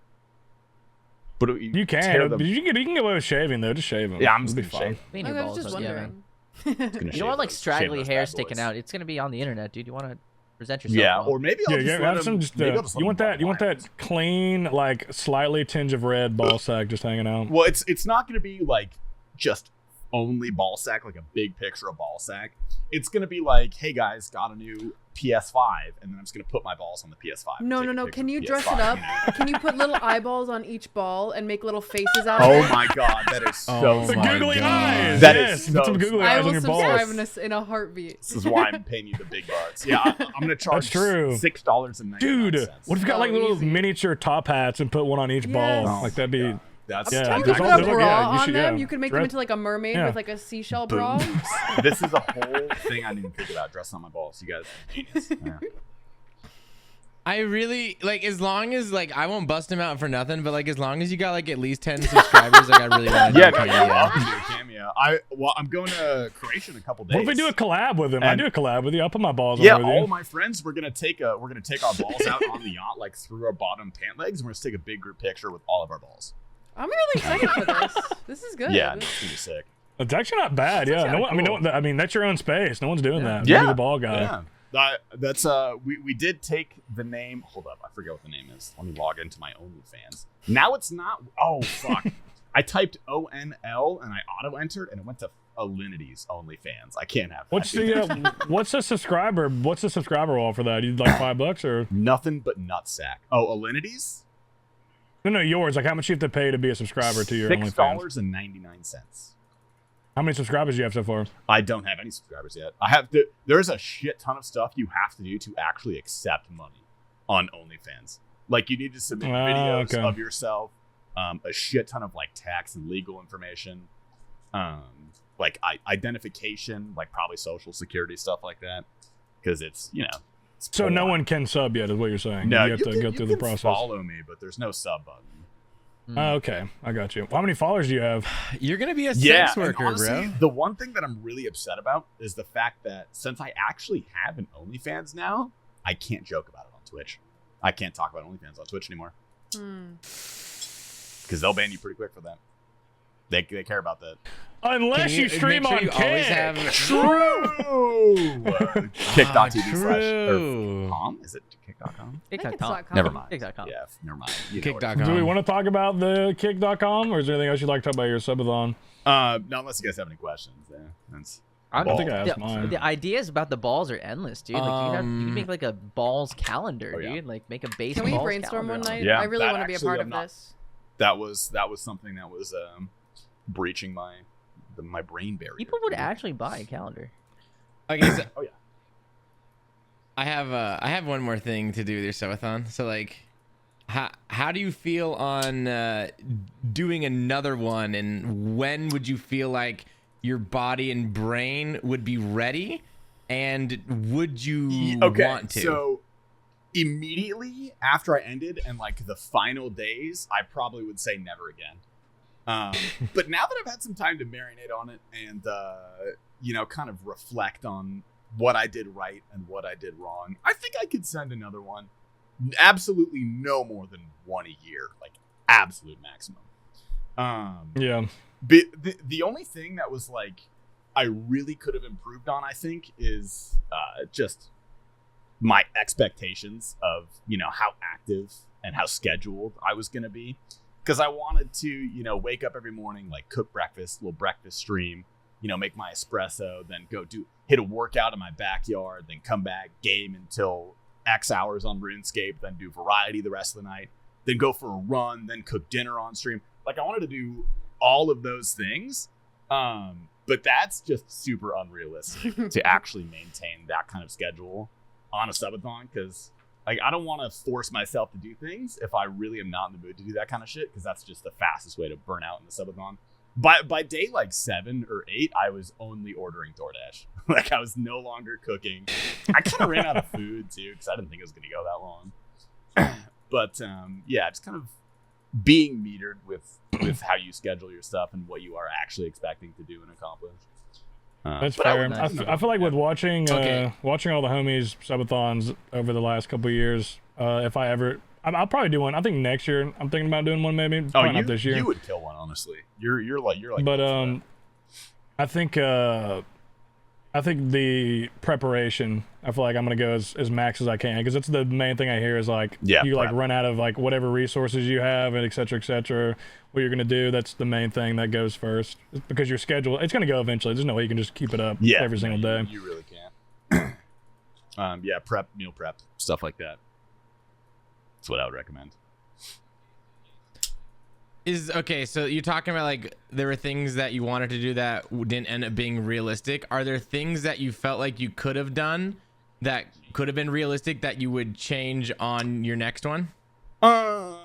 But You tear can. them. You can get away with shaving though. Just shave them. Yeah, I'm just It'll be gonna fine. shave. Clean Okay, your I was balls just up, yeah, man. wondering. Gonna You shave don't want like those- shave straggly those hair bad sticking boys. out. It's gonna be on the internet, dude. You want to present yourself. Yeah, well. or maybe I'll Yeah, just yeah. let Have some them, just. maybe I'll just let You want them that? You want run that clean, like slightly tinge of red ball sack just hanging out. Well, it's not going to be like just only ball sack, like a big picture of ball sack. It's going to be like, hey guys, got a new PS5, and then I'm just going to put my balls on the PS5. and No, take no, a no. picture Can of you the dress PS5, it up? you know? Can you put little eyeballs on each ball and make little faces out of Oh it? my god, that is so Oh The my smart. googly God. eyes. That yes. is Put some so googly I eyes will on your balls. subscribe in a heartbeat. This is why I'm paying you the big bucks. Yeah, I'm going to charge true. $6.99. Dude, what if you got like Oh, little easy. miniature top hats and put one on each Yes. ball? Like that'd be. Yeah. That's Yeah, Can you those put all- a those all- bra yeah, you on should- them? yeah. You could make them Dress- into like a mermaid yeah. with like a seashell bra. Boom. This is a whole thing I didn't even think about dressing on my balls. You guys are genius. Yeah. I really like as long as like I won't bust him out for nothing, but like as long as you got like at least 10 subscribers, like I really want to. Yeah, no, you're welcome to do a cameo. I'm going to Croatia in a couple days. What if we do a collab with him? I And- do a collab with you. I'll put my balls Yeah, on with all you. of my friends, we're gonna take our balls out on the yacht, like through our bottom pant legs, and we're gonna take a big group picture with all of our balls. I'm really excited for this. This is good. Yeah, no, it's gonna be sick. It's actually not bad. Yeah. kinda No one, I mean, cool. I mean, that's your own space. No one's doing that. Yeah, You're the ball guy. Yeah, that's we did take the name. Hold up, I forget what the name is. Let me log into my OnlyFans. Now it's not. Oh fuck! I typed ONL and I auto entered, and it went to Alinity's OnlyFans. I can't have that. What's the what's the subscriber? What's the subscriber wall for that? You like $5 or Nothing but nutsack. Oh, Alinity's no yours? Like how much you have to pay to be a subscriber to your OnlyFans? $6.99. How many subscribers do you have so far? I don't have any subscribers yet. There's a shit ton of stuff you have to do to actually accept money on OnlyFans. Like you need to submit videos okay. of yourself a shit ton of like tax and legal information, like identification, like probably social security stuff like that, because it's it's So full no on. one can sub yet, is what you're saying. No, you have to go through the process. Follow me, but there's no sub button. Oh, okay, I got you. How many followers do you have? You're gonna be a Yeah, sex and worker, honestly, bro. the one thing that I'm really upset about is the fact that since I actually have an OnlyFans now, I can't joke about it on Twitch. I can't talk about OnlyFans on Twitch anymore because they'll ban you pretty quick for that. They care about that. Unless you stream make sure on you always Kick. have True. true. Kick.tv/com. Is it kick.com? I think it's Kick.com. .com. Never mind. Kick.com. Yeah, never mind. You know Kick.com. what Do we want to talk about the kick.com, or is there anything else you'd like to talk about your subathon? no, unless you guys have any questions. Yeah, that's. I think I asked mine. The ideas about the balls are endless, dude. Like you can make like a balls calendar, Oh, yeah. dude. Like make a base. Can we balls brainstorm calendar. one night? Yeah, I really that want to be a actually part I'm of not- this. That was something that was breaching my brain barrier. People would actually buy a calendar. Okay, so Oh yeah. I have one more thing to do with your subathon. So like, how do you feel on doing another one, and when would you feel like your body and brain would be ready, and would you want to? So immediately after I ended and like the final days, I probably would say never again. But now that I've had some time to marinate on it and kind of reflect on what I did right and what I did wrong, I think I could send another one. Absolutely no more than one a year, like absolute maximum. Yeah. But the only thing that was like I really could have improved on, I think, is just my expectations of how active and how scheduled I was going to be, because I wanted to wake up every morning, like cook breakfast, little breakfast stream, make my espresso, then go hit a workout in my backyard, then come back, game until X hours on RuneScape, then do variety the rest of the night, then go for a run, then cook dinner on stream. Like I wanted to do all of those things, but that's just super unrealistic to actually maintain that kind of schedule on a subathon, because like I don't want to force myself to do things if I really am not in the mood to do that kind of shit, because that's just the fastest way to burn out in the subathon. By day like 7 or 8, I was only ordering DoorDash. Like I was no longer cooking. I kind of ran out of food too, because I didn't think it was going to go that long. But yeah, just kind of being metered with how you schedule your stuff and what you are actually expecting to do and accomplish. That's but I fair. would- I feel like with watching Okay. watching all the homies subathons over the last couple of years, if I ever, I'll probably do one. I think next year I'm thinking about doing one, maybe. Probably not this year. You would kill one, honestly. You're like. But I think the preparation, I feel like I'm gonna go as max as I can, because that's the main thing I hear is like you like prep. run out of like whatever resources you have and et cetera, what you're gonna do. That's the main thing that goes first, because your schedule, it's gonna go eventually. There's no way you can just keep it up every single day. You really can't. Yeah, meal prep, stuff like that. That's what I would recommend. Okay, so you're talking about like there were things that you wanted to do that didn't end up being realistic. Are there things that you felt like you could have done that could have been realistic that you would change on your next one? Not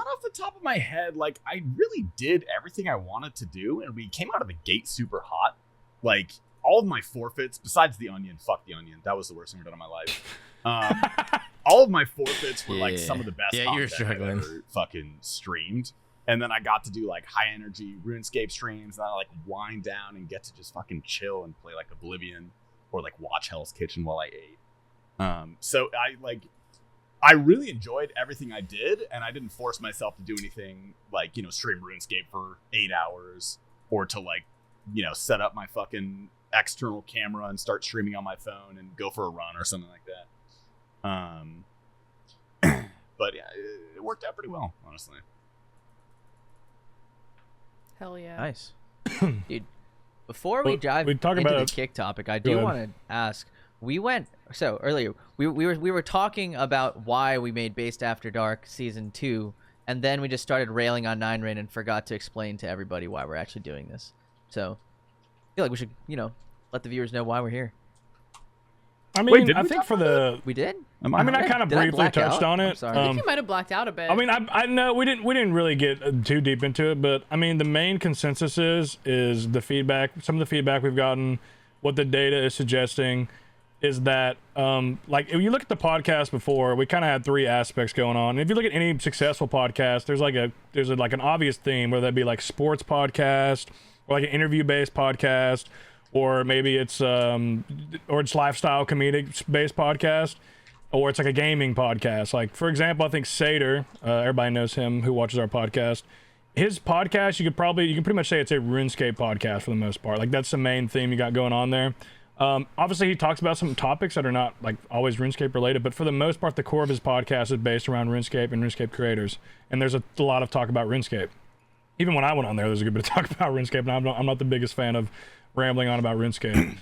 off the top of my head. Like I really did everything I wanted to do, and we came out of the gate super hot. Like all of my forfeits, besides the onion, fuck the onion. That was the worst thing I've done in my life. All of my forfeits were like some of the best Yeah, you're content struggling. I've ever fucking streamed. And then I got to do like high energy RuneScape streams, and I like wind down and get to just fucking chill and play like Oblivion or like watch Hell's Kitchen while I ate. So I really enjoyed everything I did, and I didn't force myself to do anything like, stream RuneScape for 8 hours, or to like, set up my fucking external camera and start streaming on my phone and go for a run or something like that. But yeah, it worked out pretty well, honestly. Hell yeah. Nice, dude. Before we Well, dive we talk into about- the kick topic, I Go do ahead. want to ask. We went earlier. We were talking about why we made Based After Dark season 2, and then we just started railing on Nine Rain and forgot to explain to everybody why we're actually doing this. So I feel like we should let the viewers know why we're here. I mean, Wait, did I we think talk for about the. We did. Am I mean, I kind of Did I briefly black touched out? on I'm it. sorry. I think you might have blacked out a bit. I mean, I know we didn't really get too deep into it, but I mean, the main consensus is the feedback. Some of the feedback we've gotten, what the data is suggesting, is that like if you look at the podcast before, we kind of had three aspects going on. And if you look at any successful podcast, there's like an obvious theme, whether that be like sports podcast or like an interview based podcast, or maybe it's lifestyle comedic based podcast, or it's like a gaming podcast. Like, for example, I think Sater, everybody knows him who watches our podcast. His podcast, you can pretty much say it's a RuneScape podcast for the most part. Like, that's the main theme you got going on there. Obviously, he talks about some topics that are not like always RuneScape related, but for the most part, the core of his podcast is based around RuneScape and RuneScape creators. And there's a lot of talk about RuneScape. Even when I went on there's a good bit of talk about RuneScape, and I'm not the biggest fan of rambling on about RuneScape,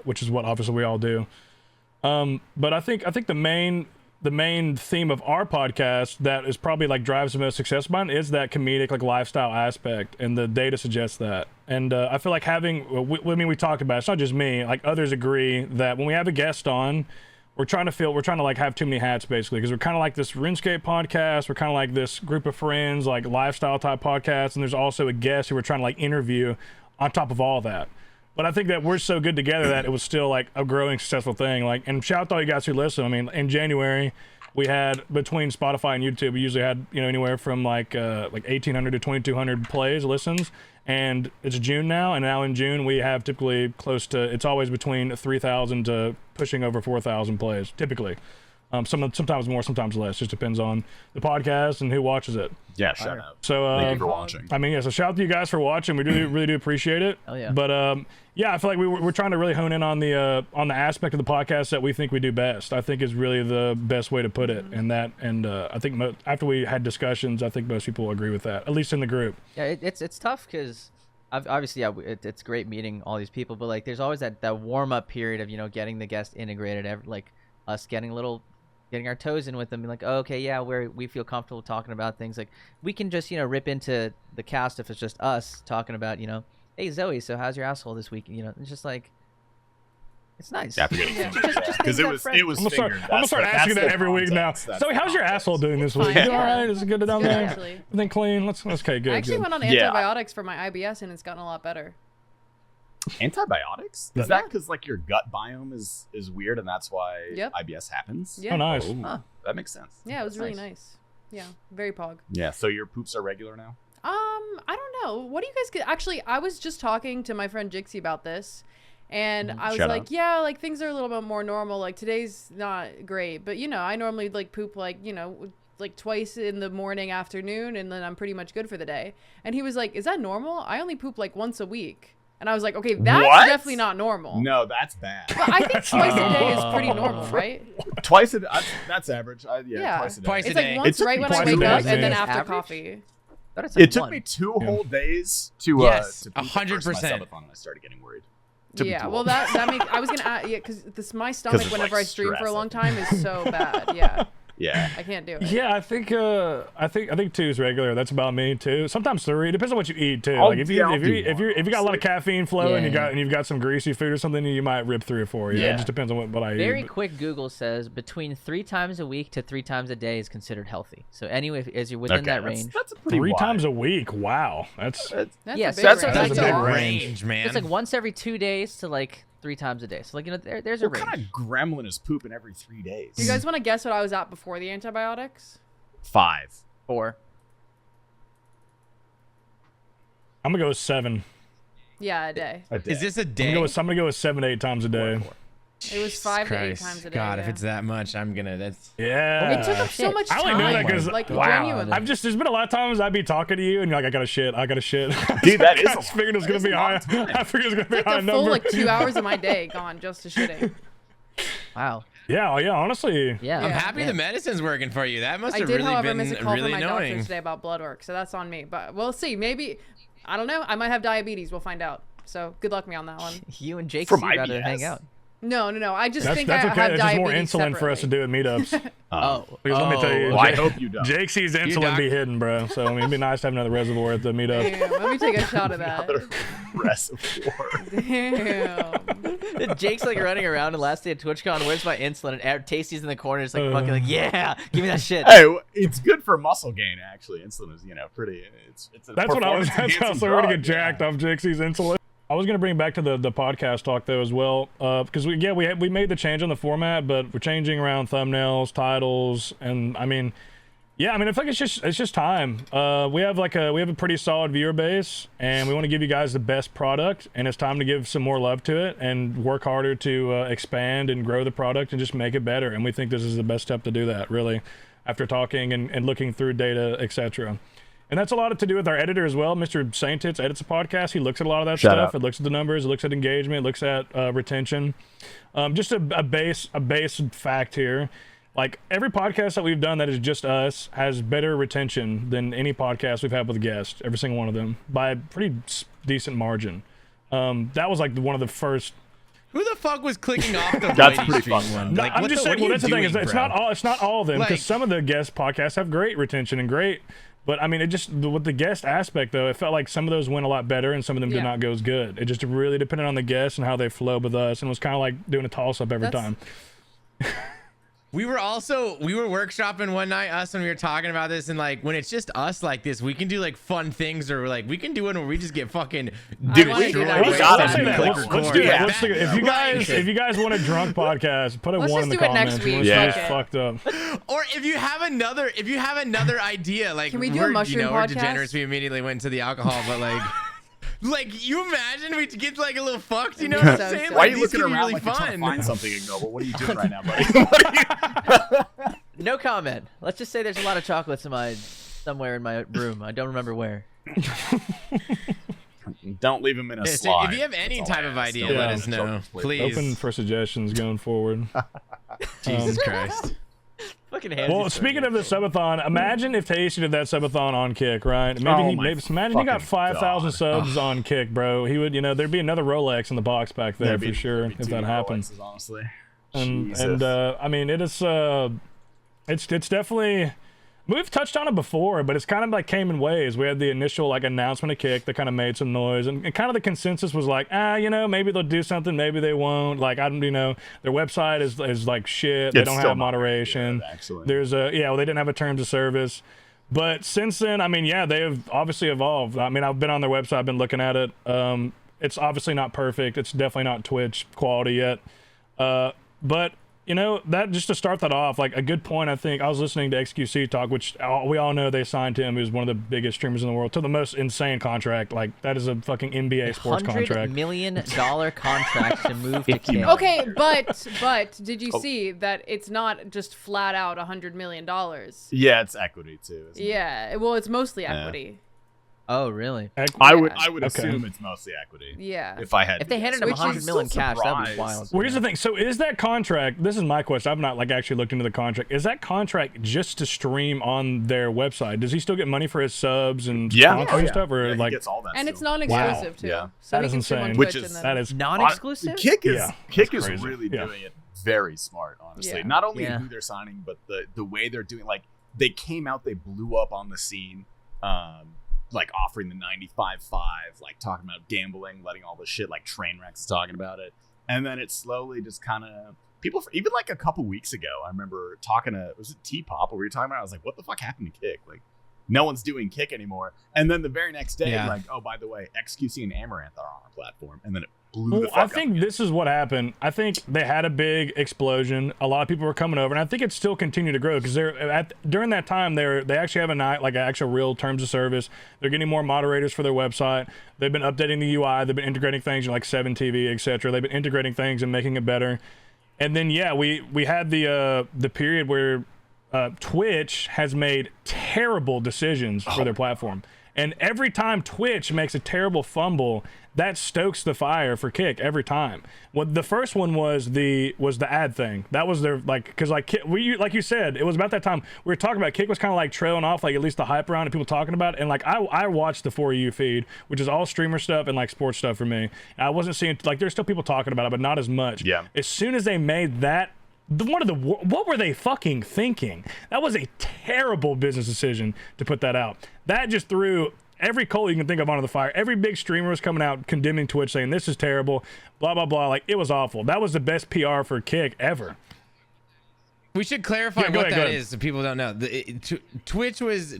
which is what obviously we all do. But I think the main theme of our podcast that is probably like drives the most success behind is that comedic like lifestyle aspect, and the data suggests that. And I feel like we talked about it, it's not just me, like others agree that when we have a guest on, we're trying to like have too many hats basically, because we're kind of like this RuneScape podcast, we're kind of like this group of friends, like lifestyle type podcast, and there's also a guest who we're trying to like interview on top of all that. But I think that we're so good together that it was still like a growing successful thing. Like, and shout out to all you guys who listen. I mean, in January, we had between Spotify and YouTube, we usually had, anywhere from like 1,800 to 2,200 plays, listens. And it's June now, and now in June we have typically it's always between 3,000 to pushing over 4,000 plays, typically. Sometimes more, sometimes less. Just depends on the podcast and who watches it. Yeah, shout out. So Thank you for watching. I mean, yeah. So shout out to you guys for watching. We really do appreciate it. Oh yeah. But yeah, I feel like we're trying to really hone in on the aspect of the podcast that we think we do best. I think is really the best way to put it. And I think after we had discussions, I think most people will agree with that, at least in the group. Yeah, it's tough because obviously, yeah, it's great meeting all these people, but like there's always that warm up period of getting the guest integrated, like us getting our toes in with them, and like, oh, okay, yeah, we feel comfortable talking about things. Like we can just rip into the cast if it's just us talking about hey Zoe, so how's your asshole this week? It's just like it's nice. Yeah, because it was I'm gonna start asking that every week now. Zoe, how's your asshole doing this week? fine. You all right? Is it good down Good, there? actually. Everything clean? Let's okay, good. I actually good. went on Yeah. antibiotics for my IBS, and it's gotten a lot better. Antibiotics? Is that because like your gut biome is weird and that's why Yep. IBS happens? Yeah. Oh, nice. Oh, Huh. that makes sense. Yeah, it was really Nice. nice. Yeah, very pog. Yeah, so your poops are regular now? I don't know. What do you guys get? Actually, I was just talking to my friend Jixie about this, and I was Shout like, out. yeah, like things are a little bit more normal. Like today's not great, but I normally like poop like like twice in the morning, afternoon, and then I'm pretty much good for the day. And he was like, is that normal? I only poop like once a week. And I was like, okay, that's What? definitely not normal. No, that's bad. But I think twice a day is pretty normal, right? Twice a day, that's average. Yeah. Twice a day. Twice a It's day. like once It took right me when I twice a wake day, up, yeah. and then after Average? coffee. Thought it's like It took one. me 2 whole days to Yes, to poop at first 100%. myself, and I started getting worried. Took me Yeah, 2 well, whole that makes. I was gonna yeah, because my stomach it's, whenever like, I stream for a stress, long I time is so bad. Yeah, Yeah. I can't do it. Yeah, I think 2 is regular. That's about me too. Sometimes 3. Depends on what you eat too. I'll- Like if you yeah, I'll if do you if you one, if you got a lot of caffeine flow and Yeah. you've got some greasy food or something, you might rip 3 or 4. Yeah, it Yeah. just depends on what I eat. Very but- quick Google says between 3 times a week to 3 times a day is considered healthy. So anyway, as you're within that range, That's a pretty 3 wide. times a week. Wow, that's That's Yeah, a so big that's- range. that's a That's big a range. range, man. it's like once every 2 days to like 3 times a day. So like there's a What range. kind of gremlin is pooping every 3 days? Do you guys want to guess what I was at before the antibiotics? 5. 4. I'm gonna go with 7. Yeah, a day. A day. Is this a I'm day? gonna go with 7 to 8 times a day. It was 5 to 8 Christ. times a day. God, yeah. if it's that much, I'm gonna. That's Yeah. It took up so Shit. much I time. only know that 'cause- like wow. genuinely. There's been a lot of times I'd be talking to you and you're like, I gotta shit. Dude, that is I a just figured it was lot. gonna be high. That is a long time. I figured it was gonna be a like high the full number. like 2 hours of my day gone just to shitting. Wow. Yeah, honestly. Yeah. I'm Yeah. happy the medicine's working for you. That must I have did, really however, been miss a call really from my doctor annoying. today about blood work, so that's on me. But we'll see. Maybe I don't know. I might have diabetes. We'll find out. So good luck me on that one. You and Jake From rather hang IBS? out. No. I just That's think I okay. have It's just more diabetes insulin for us to separately. do at meetups. Because let me tell you, Well, I hope you don't. Jake sees insulin doc- be hidden, bro. So I mean, it'd be nice to have another reservoir at the meetup. Damn, let me take a shot of that. Another reservoir. Damn. Jake's like running around and last day at TwitchCon, where's my insulin? And Tasty's in the corner, just like fucking like, yeah, give me that shit. Hey, it's good for muscle gain. Actually, insulin is pretty. It's a That's what I was. That's how performance-enhancing we're gonna drug, get jacked off Jake sees insulin. I was gonna bring back to the podcast talk though as well, because we made the change on the format, but we're changing around thumbnails, titles, and I mean, I feel like it's just time. We have a pretty solid viewer base, and we want to give you guys the best product, and it's time to give some more love to it and work harder to expand and grow the product and just make it better. And we think this is the best step to do that, really, after talking and looking through data, etc. And that's a lot to do with our editor as well. Mr. Saintitz edits a podcast. He looks at a lot of that stuff. It looks at the numbers. It looks at engagement. It looks at retention. Just a base fact here. Like every podcast that we've done that is just us has better retention than any podcast we've had with guests. Every single one of them by a pretty decent margin. That was like one of the first. Who the fuck was clicking off the That's Whitey pretty stream fun. one? No, Like, I'm what just the- saying. what Well, are that's the you thing. doing, It's bro? not all of them because Like- some of the guest podcasts have great retention and great. But I mean, it just with the guest aspect though, it felt like some of those went a lot better and some of them did Yeah. not go as good. It just really depended on the guests and how they flowed with us, and it was kind of like doing a toss up every That's- time. We were workshopping one night, us, when we were talking about this, and like when it's just us like this, we can do like fun things, or like we can do it where we just get fucking Dude, wanna we do do that. that. We gotta Let's say do that. that. Let's do Yeah. that. Let's do it. If you guys want a drunk podcast, put a Let's one in just the do it next comments. week. We're Yeah. just fucked up. Or if you have another idea, like Can we do a mushroom we're podcast? degenerates, we immediately went to the alcohol, but like like you imagine we get like a little fucked, you know what I'm So saying? silly. Why are Like, you these looking could be around really like you're trying to fun. find something ignoble? What are you doing right now, buddy? No comment. Let's just say there's a lot of chocolates somewhere in my room. I don't remember where. Don't leave him in a Yeah, so slide. if you have any That's all type I of ask. idea, Don't let leave us him in know, children's play. please. Open for suggestions going forward. Jesus Christ. Fucking hands. Well, speaking of the subathon, imagine if Tasty did that subathon on Kick, right? Maybe Oh he my imagine he got fucking 5,000 God. subs on Kick, bro. He would, there'd be another Rolex in the box back there There'd for be- sure there'd be if two that happened. Rolexes, honestly. And Jesus. I mean, it's definitely. We've touched on it before, but it's kind of like came in waves. We had the initial like announcement of Kick that kind of made some noise, and kind of the consensus was like, maybe they'll do something, maybe they won't. Like I don't, their website is like shit. They It's don't still have not very moderation. good, actually. There's they didn't have a terms of service. But since then, I mean, they have obviously evolved. I mean, I've been on their website, I've been looking at it. It's obviously not perfect. It's definitely not Twitch quality yet. But that just to start that off, like a good point, I think I was listening to XQC talk, which we all know they signed him, who's one of the biggest streamers in the world, to the most insane contract. Like that is a fucking NBA sports $100 contract. million contract to move to 50 Kick. Okay, but did you see that it's not just flat out $100 million? Yeah, it's equity too. Isn't it? Yeah, well, it's mostly equity. Oh, really? I would Okay. assume it's mostly equity. Yeah. If I had, If they to handed guess. him Which $100 is million still cash, that would be surprised. wild. Well, here's the thing. So is that contract, this is my question, I've not like actually looked into the contract. Is that contract just to stream on their website? Does he still get money for his subs and sponsors and stuff? Or Yeah, he like gets all that And it's still. non-exclusive too. Yeah. So That we is can stream on insane. Which Twitch is- and that then- is Non-exclusive? Kick is Yeah, Kick that's is crazy. really Yeah. doing it very smart, honestly. Yeah. Not only Yeah. who they're signing, but the way they're doing. Like they came out, they blew up on the scene, like offering the 95.5, like talking about gambling, letting all the shit like Trainwrecks talking about it, and then it slowly just kind of people. Even like a couple weeks ago, I remember talking to was it T-Pop where we were talking about. I was like, what the fuck happened to Kick? Like. No one's doing Kick anymore. And then the very next day, Yeah. like, oh, by the way, XQC and Amaranth are on our platform. And then it blew Well, the fuck I up. think this is what happened. I think they had a big explosion. A lot of people were coming over, and I think it's still continued to grow because during that time they actually have like an actual real terms of service. They're getting more moderators for their website. They've been updating the UI. They've been integrating things like 7TV, etc. They've been integrating things and making it better. And then we had the period where Twitch has made terrible decisions for their platform. And every time Twitch makes a terrible fumble, that stokes the fire for Kick every time. What the first one was the ad thing. That was their because like you said, it was about that time we were talking about Kick was kind of like trailing off, like at least the hype around it, people talking about it. And like I watched the For You feed, which is all streamer stuff and like sports stuff for me. And I wasn't seeing like there's still people talking about it, but not as much. Yeah. As soon as they made that. What were they fucking thinking? That was a terrible business decision to put that out. That just threw every coal you can think of onto the fire. Every big streamer was coming out condemning Twitch, saying this is terrible, blah blah blah. Like it was awful. That was the best PR for Kick ever. We should clarify Yeah, go what ahead, that is so people don't know. Twitch was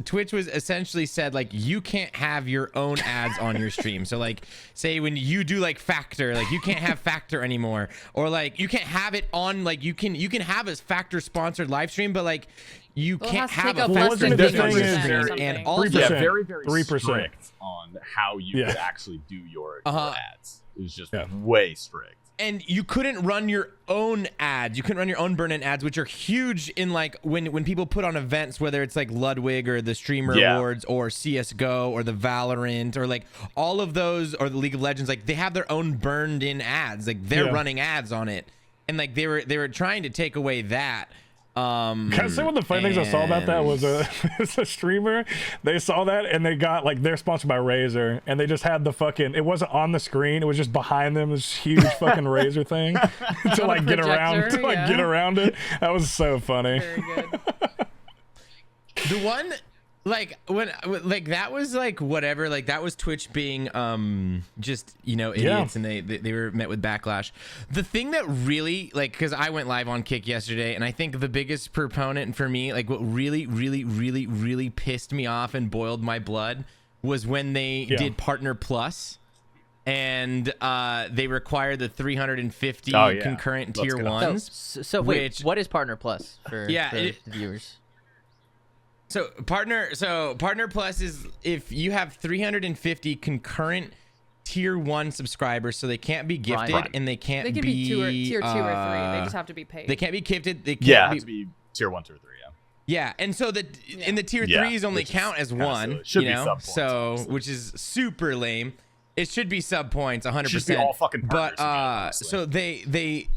essentially said like you can't have your own ads on your stream. So like say when you do like Factor, like you can't have Factor anymore, or like you can't have it on like you can have a Factor sponsored live stream, but like you Well, it can't has to have take a up Well, Factor wasn't it the thing on thing your is- stream. something. And also 3%. Yeah, very 3%. strict on how you Yeah. would actually do your ads. It was just Yeah. way strict. And you couldn't run your own ads. You couldn't run your own burn-in ads, which are huge in like when people put on events, whether it's like Ludwig or the Streamer Yeah. Awards or CS:GO or the Valorant or like all of those or the League of Legends. Like they have their own burned-in ads. Like they're Yeah. running ads on it, and like they were trying to take away that. Can I say one of the funny things I saw about that was it's a streamer. They saw that and they got like they're sponsored by Razer and they just had the fucking it wasn't on the screen, it was just behind them this huge fucking Razer thing to like get around projector, get around it. That was so funny. Very good. The one like when like that was like whatever, like that was Twitch being just idiots, and they were met with backlash. The thing that really like, because I went live on Kick yesterday, and I think the biggest proponent for me, like what really pissed me off and boiled my blood was when they did Partner Plus, and they required the 350 concurrent Let's tier get on. ones. So wait, which- what is Partner Plus for, Yeah, for it- the viewers? So Partner Plus is if you have 350 concurrent tier 1 subscribers, so they can't be gifted Right. and they can't They can be tier 2 or 3. They just have to be paid. They can't be gifted. They can't Yeah, it be, has to be tier 1, tier 3. Yeah. yeah, and so in the tier Yeah, 3s only which is count as kinda one. silly. Should you be know, sub-points, so honestly. which is super lame. It should be sub points 100%. Should be all fucking but partners together, honestly. so they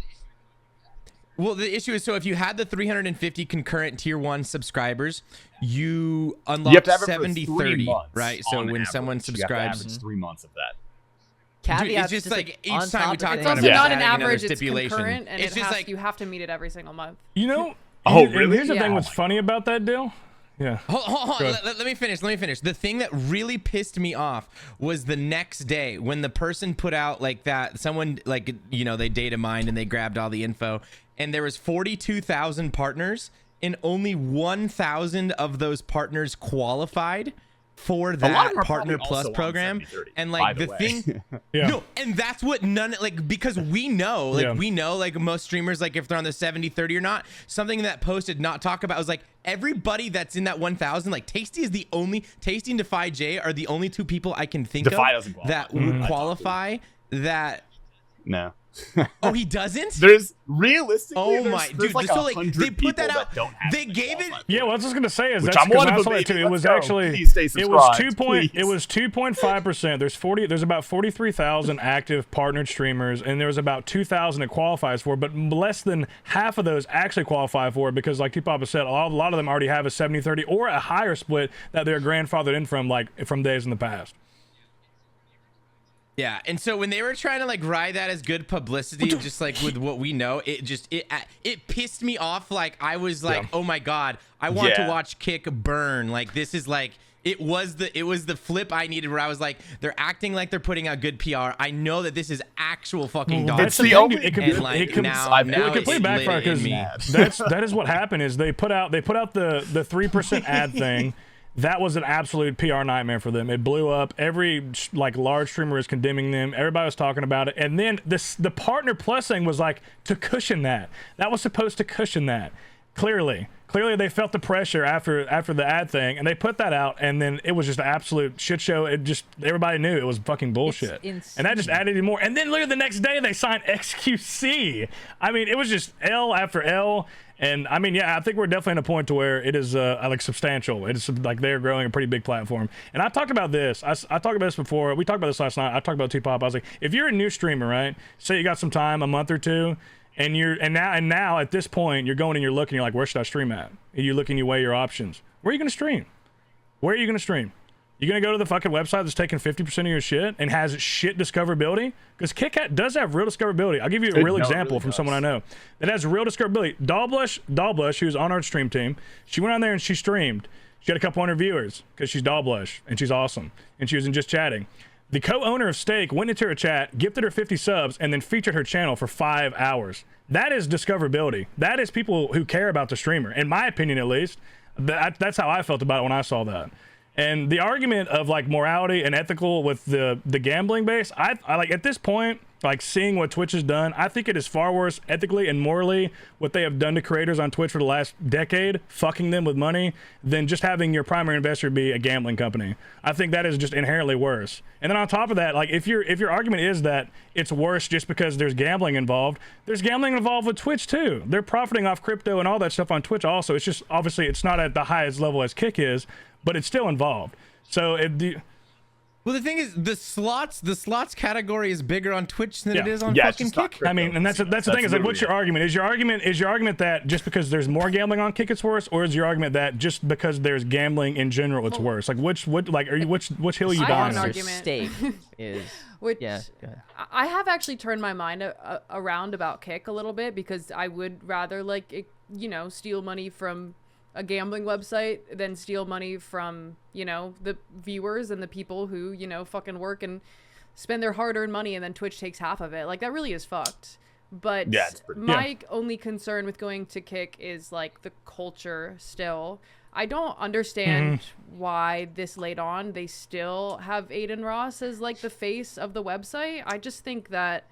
well, the issue is, so if you had the 350 concurrent tier 1 subscribers, you unlock You have to have it for 70 3 30, months right? So on when average. someone You have to subscribes, average 3 months of that. Dude, Caveats it's just like each on time we top talk of It's about it. also it, not adding an another average, it's stipulation. concurrent, and It's just like you have to meet it every single month. You know Oh, and really? here's the thing Yeah. what's funny about that deal. Yeah. Hold Go on. ahead. Let me finish. The thing that really pissed me off was the next day when the person put out like that. Someone like they data mined and they grabbed all the info, and there was 42,000 partners, and only 1,000 of those partners qualified for lot of that them are Partner probably Plus also on program. 70/30, And by like the the way. thing, Yeah. no, and that's what because we know like most streamers, like if they're on the 70/30 or not. Something that posted not talk about was like everybody that's in that 1,000, like Tasty is the only, Tasty and Defy J are the only two people I can think Defy of doesn't qualify. that Mhm. would I qualify that. No. Oh, he doesn't? There's realistically. Oh there's, my there's dude! like So like 100 they put that people out. don't have They to gave it. qualify. Yeah, what I was just gonna say is Which that's I'm one because of I them, saw that baby. too. It was Let's go. actually Please stay it was subscribed, 2.5%. There's about 43,000 active partnered streamers, and there was about 2,000 it qualifies for, but less than half of those actually qualify for it because, like T-Papa said, a lot of them already have a 70/30 or a higher split that they're grandfathered in from days in the past. Yeah, and so when they were trying to like ride that as good publicity, just like with what we know, it pissed me off. Like I was like, oh my god, I want to Yeah. watch Kick burn. Like this is like it was the flip I needed where I was like, they're acting like they're putting out good PR. I know that this is actual fucking dog It's shit. the only It and like it could- now I've now never it completely it lit backfired it in because me. that is what happened is they put out the 3% ad thing. That was an absolute PR nightmare for them. It blew up. Every like large streamer was condemning them. Everybody was talking about it. And then the Partner Plus thing was like to cushion that. That was supposed to cushion that. Clearly they felt the pressure after the ad thing, and they put that out, and then it was just an absolute shit show. It just, everybody knew it was fucking bullshit, and that just added even more. And then literally the next day they signed XQC. I mean, it was just L after L. And I mean, yeah, I think we're definitely at a point to where it is like substantial. It is like they're growing a pretty big platform. And I talked about this. I talked about this before. We talked about this last night. I talked about T-Pop. I was like, if you're a new streamer, right? Say you got some time, a month or two, and now at this point you're going and you're looking. You're like, where should I stream at? And you look and you weigh your options. Where are you gonna stream? Where are you gonna stream? You gonna go to the fucking website that's taking 50% of your shit and has shit discoverability? Because KitKat does have real discoverability. I'll give you a real example really from does. someone I know that has real discoverability. Dollblush, who's on our stream team, she went on there and she streamed. She had a couple hundred viewers because she's Dollblush and she's awesome. And she was in Just Chatting. The co-owner of Stake went into her chat, gifted her 50 subs, and then featured her channel for 5 hours. That is discoverability. That is people who care about the streamer. In my opinion, at least, that's how I felt about it when I saw that. And the argument of like morality and ethical with the gambling base, I like at this point, like seeing what Twitch has done, I think it is far worse ethically and morally what they have done to creators on Twitch for the last decade, fucking them with money, than just having your primary investor be a gambling company. I think that is just inherently worse. And then on top of that, like if your argument is that it's worse just because there's gambling involved, there's gambling involved with Twitch too. They're profiting off crypto and all that stuff on Twitch also. It's just obviously it's not at the highest level as Kick is, but it's still involved. So Well, the thing is, the slots category is bigger on Twitch than it is on it's fucking just not Kick. crypto. I mean, and that's the thing is like, what's your argument? Is your argument that just because there's more gambling on Kick it's worse, or is your argument that just because there's gambling in general it's worse? Like which hill are you I have dying an on? argument. Stake is Which yeah. Go ahead. I have actually turned my mind around about Kick a little bit, because I would rather steal money from a gambling website than steal money from the viewers and the people who fucking work and spend their hard-earned money, and then Twitch takes half of it. Like, that really is fucked. But Yeah, it's pretty- my only concern with going to Kick is like the culture still. I don't understand why this late on they still have Aiden Ross as like the face of the website. I just think that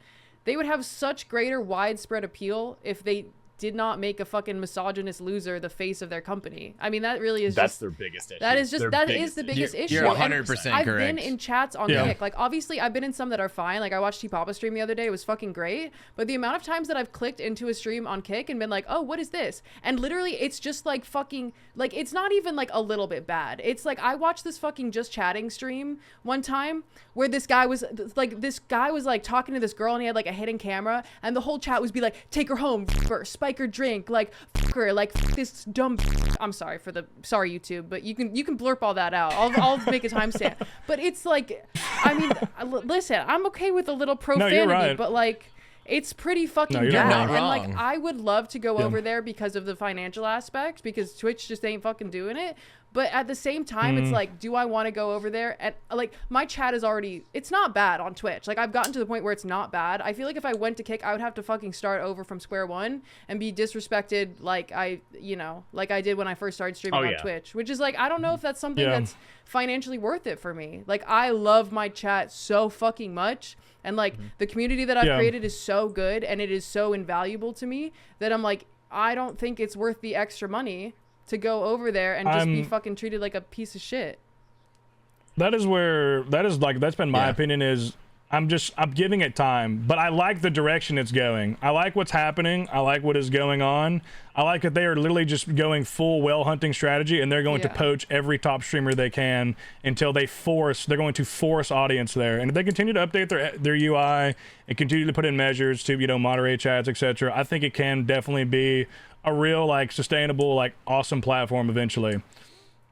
they would have such greater widespread appeal if they did not make a fucking misogynist loser the face of their company. I mean, that really is That's their biggest issue. that is just Their that biggest is the issue. biggest issue. You're And 100% I've correct. been in chats on Yeah. Kick. Like, obviously, I've been in some that are fine. Like, I watched T-Papa stream the other day. It was fucking great. But the amount of times that I've clicked into a stream on Kick and been like, oh, what is this? And literally, it's just like fucking, like, it's not even like a little bit bad. It's like, I watched this fucking Just Chatting stream one time where this guy was like talking to this girl, and he had like a hidden camera, and the whole chat was be like, take her home, f her, spike her drink, like, f her, like, f this dumb. I'm sorry YouTube, but you can blurp all that out. I'll make a timestamp. But it's like, I mean, listen, I'm okay with a little profanity, right. but like, it's pretty fucking you're bad. not And like, wrong. I would love to go over there because of the financial aspect, because Twitch just ain't fucking doing it. But at the same time, it's like, do I want to go over there? And like, my chat is already, it's not bad on Twitch. Like, I've gotten to the point where it's not bad. I feel like if I went to Kick, I would have to fucking start over from square one and be disrespected like I did when I first started streaming on Twitch, which is like, I don't know if that's something Yeah. that's financially worth it for me. Like, I love my chat so fucking much. And like, the community that I've Yeah. created is so good, and it is so invaluable to me that I'm like, I don't think it's worth the extra money to go over there and just be fucking treated like a piece of shit. That's been my opinion is I'm giving it time, but I like the direction it's going. I like what's happening. I like what is going on. I like that they are literally just going full whale hunting strategy, and they're going to Yeah. poach every top streamer they can until they're going to force audience there. And if they continue to update their UI and continue to put in measures to, moderate chats, etc., I think it can definitely be a real, like, sustainable, like, awesome platform eventually.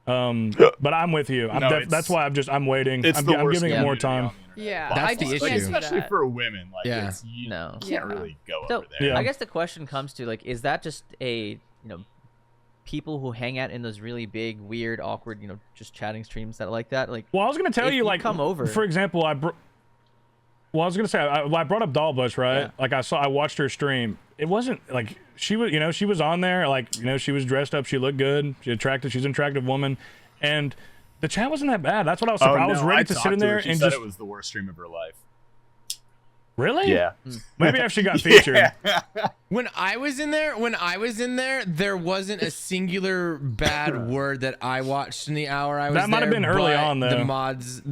But I'm with you. That's why I'm waiting. It's I'm the worst giving it more community on time. the internet. Yeah, That's I the just issue. can't do Especially that. for women. Like, Yeah. you No. can't Yeah. really go So over there. Yeah. I guess the question comes to like, is that just a people who hang out in those really big, weird, awkward, just chatting streams that are like that? Like, Well, I was gonna tell if you, like, come over. for example, I was gonna say I brought up Dollblush, right? Yeah. Like, I watched her stream. It wasn't like she was on there, like, she was dressed up, she looked good, she's an attractive woman, and the chat wasn't that bad. That's what I was surprised. I was ready to sit in there She and said just it was the worst stream of her life. Really? Yeah. Maybe I actually got featured. When I was in there, there wasn't a singular bad word that I watched in the hour I was there. That might have been early but on, though. The mods.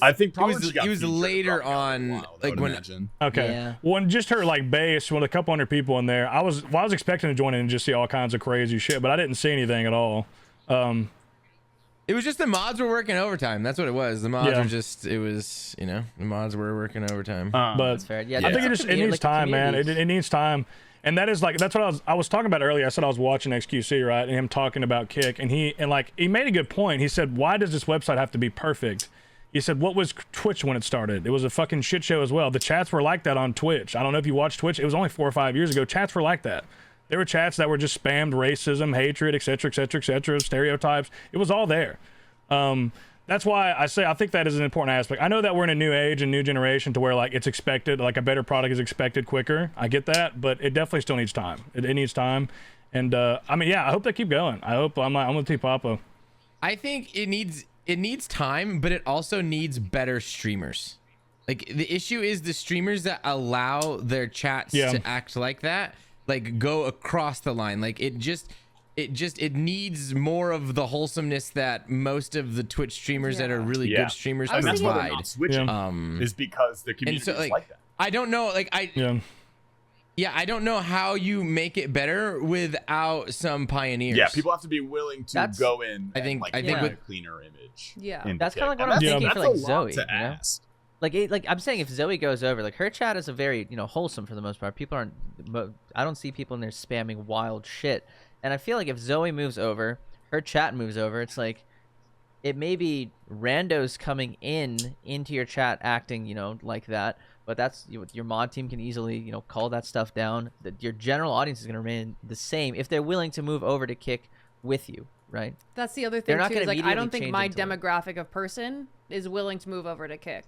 I think it probably was, just got it was featured later probably after a on, while, I like would when. imagine. Okay. Yeah. Well, and just her like base with a couple hundred people in there. I was expecting to join in and just see all kinds of crazy shit, but I didn't see anything at all. It was just the mods were working overtime. That's what it was. The mods Yeah. were just. It was the mods were working overtime. But That's fair. Yeah, I think it needs like, time, man. It communities. needs time. And that is like, that's what I was talking about earlier. I said I was watching XQC, right? And him talking about Kick. And he made a good point. He said, why does this website have to be perfect? He said, what was Twitch when it started? It was a fucking shit show as well. The chats were like that on Twitch. I don't know if you watched Twitch. It was only 4 or 5 years ago. Chats were like that. There were chats that were just spammed racism, hatred, etc., etc., etc., stereotypes. It was all there. That's why I say I think that is an important aspect. I know that we're in a new age and new generation to where like it's expected, like a better product is expected quicker. I get that, but it definitely still needs time. It needs time, and I mean, yeah, I hope they keep going. I hope I'm with T Papa. I think it needs time, but it also needs better streamers. Like the issue is the streamers that allow their chats to act like that, like go across the line. Like it needs more of the wholesomeness that most of the Twitch streamers that are really good streamers I was And that's why they're provide. not switching. Is because the community is like that. I don't know, like I don't know how you make it better without some pioneers. Yeah, people have to be willing to go in. I think with with a cleaner image. Yeah. into That's kinda Kick. like what And I'm thinking that's for, like, a lot Zoe, to you know? ask. Like I'm saying, if Zoe goes over, like her chat is a very wholesome for the most part. People aren't. I don't see people in there spamming wild shit. And I feel like if Zoe moves over, her chat moves over. It's like it may be randos coming into your chat acting, like that. But that's your mod team can easily, call that stuff down. That your general audience is going to remain the same if they're willing to move over to Kick with you, right? That's the other They're thing not too. gonna Is like I don't immediately think change my into it. demographic of person is willing to move over to Kick,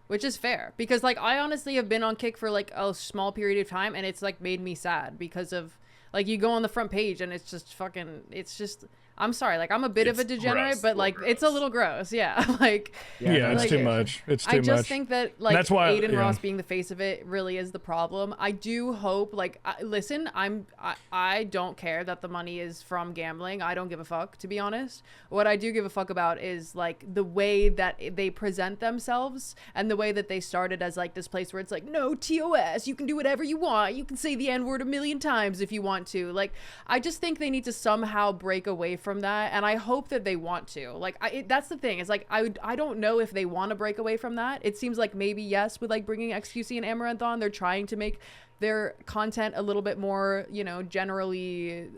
which is fair because like I honestly have been on Kick for like a small period of time and it's like made me sad because of like you go on the front page and it's just I'm sorry, like I'm a bit of a degenerate, gross, but like it's a little gross, yeah. Like Yeah, it's like, too much. It's too I much. just think that like that's why, Aiden Ross being the face of it really is the problem. I do hope listen, I don't care that the money is from gambling. I don't give a fuck, to be honest. What I do give a fuck about is like the way that they present themselves and the way that they started as like this place where it's like, no TOS, you can do whatever you want. You can say the N-word 1,000,000 times if you want to. Like I just think they need to somehow break away from that, and I hope that they want to. Like that's the thing. Is like I don't know if they want to break away from that. It seems like maybe yes, with like bringing XQC and Amaranth on, they're trying to make their content a little bit more, generally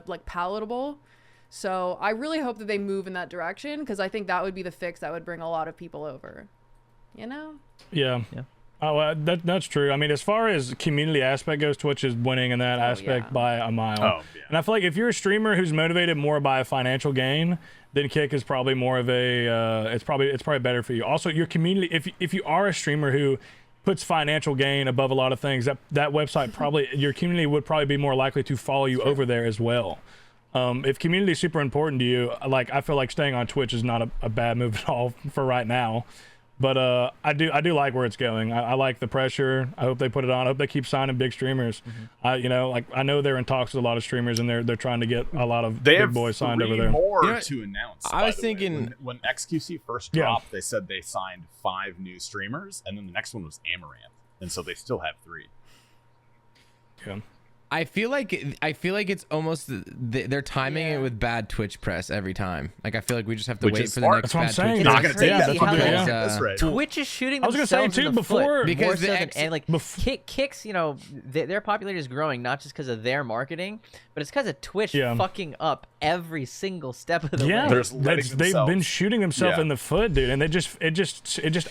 like palatable. So I really hope that they move in that direction because I think that would be the fix that would bring a lot of people over. Yeah. Oh, that's true. I mean, as far as community aspect goes, Twitch is winning in that aspect by a mile. Oh, yeah. And I feel like if you're a streamer who's motivated more by financial gain, then Kick is probably more of a. It's probably better for you. Also, your community. If you are a streamer who puts financial gain above a lot of things, that website probably your community would probably be more likely to follow you over there as well. If community is super important to you, like I feel like staying on Twitch is not a bad move at all for right now. But I do like where it's going. I like the pressure. I hope they put it on. I hope they keep signing big streamers. I know they're in talks with a lot of streamers and they're trying to get a lot of big boys signed over there. More to announce. I was by the way. thinking- when XQC first dropped, they said they signed 5 new streamers, and then the next one was Amaranth, and so they still have 3. Yeah. I feel like it's almost they're timing it with bad Twitch press every time. Like I feel like we just have to Which wait is for the smart. next That's what I'm bad saying. Twitch Not press. gonna take that crazy from how the they- game at this rate. Twitch is shooting I was gonna say, themselves too, in the before- foot Because more the so than, X- and like bef- Kicks, their popularity is growing not just because of their marketing, but it's because of Twitch fucking up every single step of the Yeah, way. They're just letting they've been themselves- shooting themselves Yeah. in the foot, dude, and it just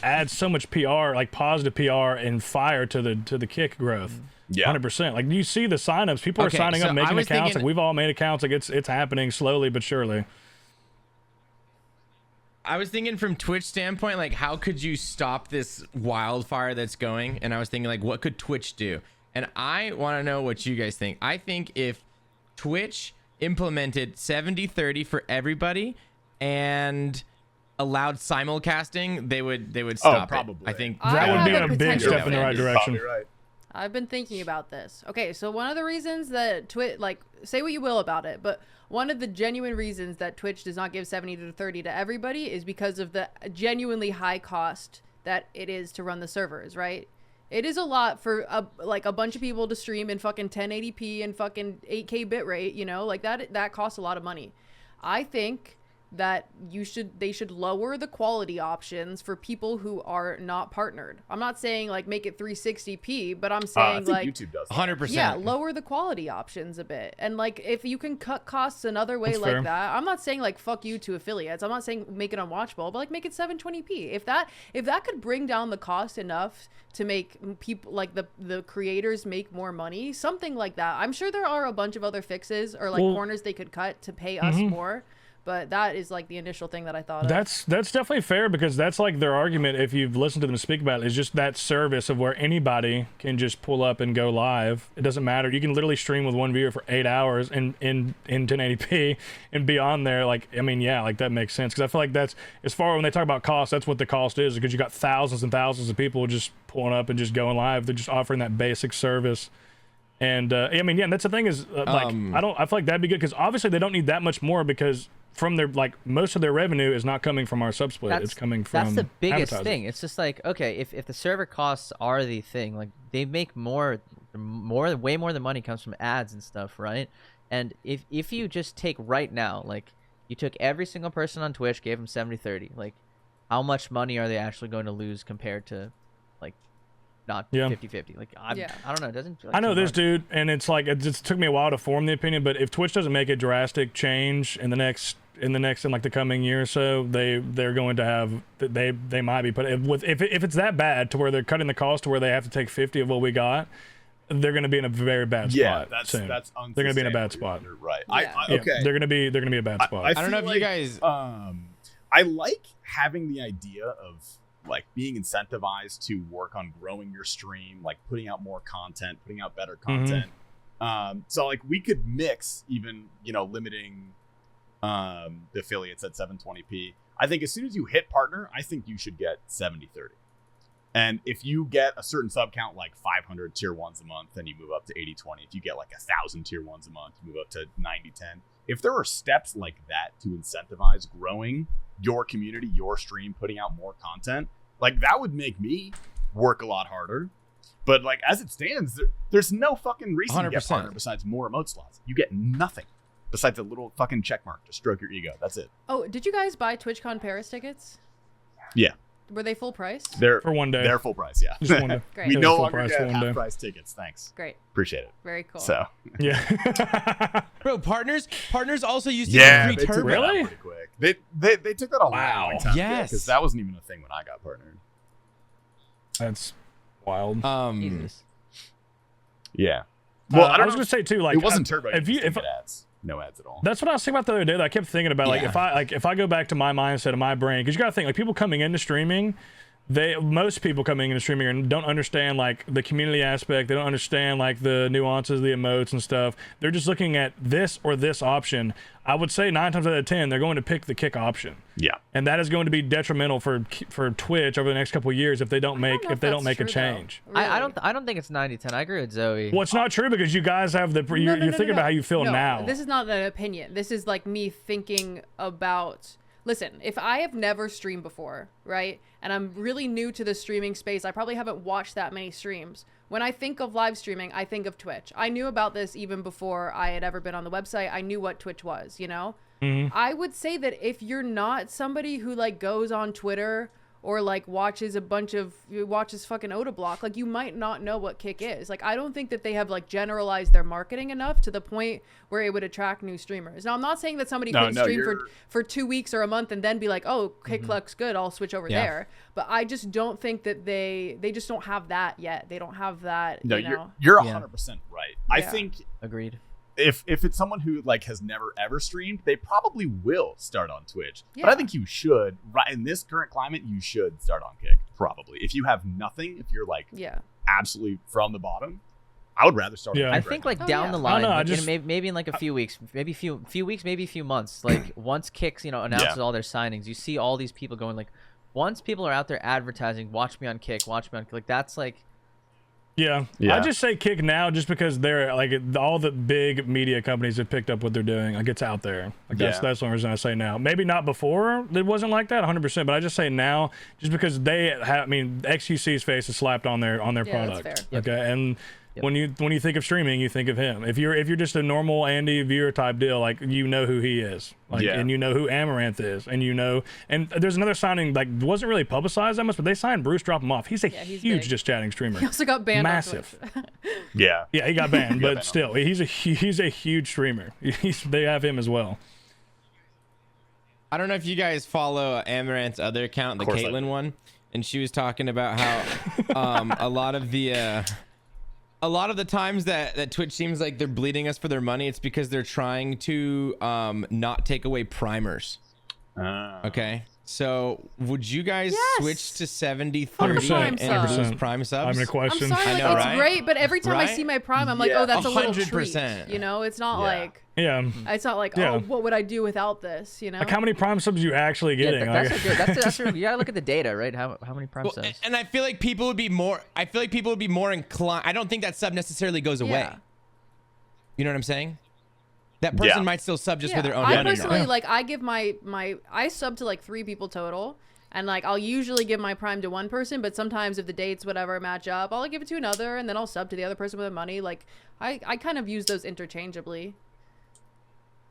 adds so much PR, like positive PR and fire to the Kick growth. Yeah. 100%. Like you see the signups, people are Okay, signing so up, I making was accounts. thinking- Like we've all made accounts. Like it's happening slowly but surely. I was thinking from Twitch standpoint, like how could you stop this wildfire that's going? And I was thinking like, what could Twitch do? And I want to know what you guys think. I think if Twitch implemented 70-30 for everybody and allowed simulcasting, they would stop probably. it. I think That would be have a big potential step in the right fix. direction. Probably right. I've been thinking about this. Okay, so one of the reasons that Twitch, like, say what you will about it, but one of the genuine reasons that Twitch does not give 70 to 30 to everybody is because of the genuinely high cost that it is to run the servers, right? It is a lot for a bunch of people to stream in fucking 1080p and fucking 8K bitrate, you know, like that costs a lot of money. I think that they should lower the quality options for people who are not partnered. I'm not saying like make it 360p, but I'm I saying think like YouTube does. 100%. yeah, lower the quality options a bit. And like if you can cut costs another way That's like fair. that, I'm not saying like fuck you to affiliates. I'm not saying make it unwatchable, but like make it 720p. If that could bring down the cost enough to make people like the creators make more money, something like that. I'm sure there are a bunch of other fixes or like corners they could cut to pay us more. But that is like the initial thing that I thought of. That's definitely fair because that's like their argument. If you've listened to them speak about it, is just that service of where anybody can just pull up and go live. It doesn't matter. You can literally stream with one viewer for 8 hours in 1080p and be on there. Like, I mean, yeah, like that makes sense because I feel like that's as far when they talk about cost, that's what the cost is because you got thousands and thousands of people just pulling up and just going live. They're just offering that basic service. And I mean, yeah, and that's the thing is like I feel like that'd be good because obviously they don't need that much more because from their like most of their revenue is not coming from our subsplit. It's coming from that's the biggest advertising. thing. It's just like, okay, if the server costs are the thing, like they make way more of the money comes from ads and stuff, right? And if you just take right now, like you took every single person on Twitch, gave them 70-30, like how much money are they actually going to lose compared to like not 50-50? Like I don't know, it doesn't feel like I know too this much. dude, and it's like it just took me a while to form the opinion. But if Twitch doesn't make a drastic change in the coming year or so, they're going to have they might be. But if it's that bad to where they're cutting the cost to where they have to take 50 of what we got, they're going to be in a very bad spot. Yeah, that's soon. that's They're going to be in a bad unsustainable. spot. You're right. Yeah. Yeah, Okay. they're going to be a bad spot. I don't know feel if you guys- I like having the idea of like being incentivized to work on growing your stream, like putting out more content, putting out better content. So like we could mix even, limiting the affiliates at 720p. I think as soon as you hit partner, I think you should get 70-30. And if you get a certain sub count, like 500 tier ones a month, then you move up to 80-20. If you get like 1,000 tier ones a month, you move up to 90-10. If there are steps like that to incentivize growing your community, your stream, putting out more content, like that would make me work a lot harder. But like as it stands, there's no fucking reason to get 100%. partner besides more emote slots. You get nothing besides a little fucking check mark to stroke your ego. That's it. Oh, did you guys buy TwitchCon Paris tickets? Yeah. Were they full price? They're For one day. They're full price, yeah. Just one day. Great. We Yeah, no full longer price get for one day. half price tickets. Thanks. Great. Appreciate it. Very cool. So Yeah. Bro, partners also used to yeah, get free they took turbo. that out Really? pretty quick. They took that a Wow. long time Yes. because that wasn't even a thing when I got partnered. That's wild. Jesus. Yeah. Well, I I don't was know. gonna say too, like It wasn't turbo. If you if ads, no ads at all. That's what I was thinking about the other day. That I kept thinking about, like, Yeah. if I go back to my mindset of my brain, because you got to think, like, people coming into streaming, most people coming into streaming don't understand like the community aspect. They don't understand like the nuances, the emotes and stuff. They're just looking at this or this option. I would say 9 times out of 10, they're going to pick the kick option, Yeah. and that is going to be detrimental for Twitch over the next couple of years if they don't make I don't know if they don't that's make a true, though. change. I Really. don't think it's 90-10. I agree with Zoe. Well, it's not true because you guys have the you're thinking about how you feel No, now. This is not an opinion. This is like me thinking about. Listen, if I have never streamed before, right, and I'm really new to the streaming space, I probably haven't watched that many streams. When I think of live streaming, I think of Twitch. I knew about this even before I had ever been on the website. I knew what Twitch was, you know? I would say that if you're not somebody who like goes on Twitter or like watches fucking Odablock, like you might not know what Kick is. Like I don't think that they have like generalized their marketing enough to the point where it would attract new streamers. Now I'm not saying that somebody could stream for 2 weeks or a month and then be like, oh, Kick looks good, I'll switch over there. But I just don't think that they just don't have that yet. They don't have that. No, you know? you're Yeah. 100% right. I Yeah. think Agreed. if it's someone who like has never ever streamed, they probably will start on Twitch. But Yeah. I think you should, right in this current climate, you should start on Kick. Probably. If you have nothing, if you're like Yeah. absolutely from the bottom, I would rather start. Yeah. with I Kick think right like down yeah. the I line, don't know, I like, just- maybe in like a few weeks, maybe few weeks, maybe a few months. Like once Kicks, announces all their signings, you see all these people going like, once people are out there advertising, watch me on Kick, watch me on Kick. Like that's like, Yeah. Yeah. I just say Kick now just because they're like all the big media companies have picked up what they're doing. Like it's out there. Like Yeah. that's the only reason I say now. Maybe not before it wasn't like that 100%, but I just say now just because they have, I mean, XQC's face is slapped on their Yeah, that's product. fair. Yep. Okay. And Yep. when you think of streaming, you think of him. If you're just a normal Andy viewer type deal, like you know who he is. Like Yeah. and you know who Amaranth is. And there's another signing like wasn't really publicized that much, but they signed Bruce Drop him off. He's a he's huge big. just chatting streamer. He also got banned. Massive. On Twitch. Yeah. Yeah, he got banned, got but banned. still, he's a huge streamer. They have him as well. I don't know if you guys follow Amaranth's other account, the course I Caitlyn do. one, and she was talking about how a lot of the times that Twitch seems like they're bleeding us for their money, it's because they're trying to not take away primers. Okay. So would you guys Yes. switch to 70-30 100%, and lose 100%. prime I subs? have a I'm question. sorry, I like, know, it's right? great, but every time I Right? see my prime, I'm like, Yeah. oh, that's a little 100%. treat. It's not Yeah. like Yeah. it's not like Yeah. oh, what would I do without this? Like how many prime subs you actually yeah, getting? that's Like- a good, that's you gotta look at the data, right? How many prime Well, subs? and I feel like people would be more. I feel like people would be more inclined. I don't think that sub necessarily goes away. Yeah. You know what I'm saying? That person Yeah. might still sub just Yeah, for their own I money. personally Yeah. like I give my I sub to like 3 people total, and like I'll usually give my prime to one person, but sometimes if the dates whatever match up, I'll give it to another, and then I'll sub to the other person with the money. Like I kind of use those interchangeably.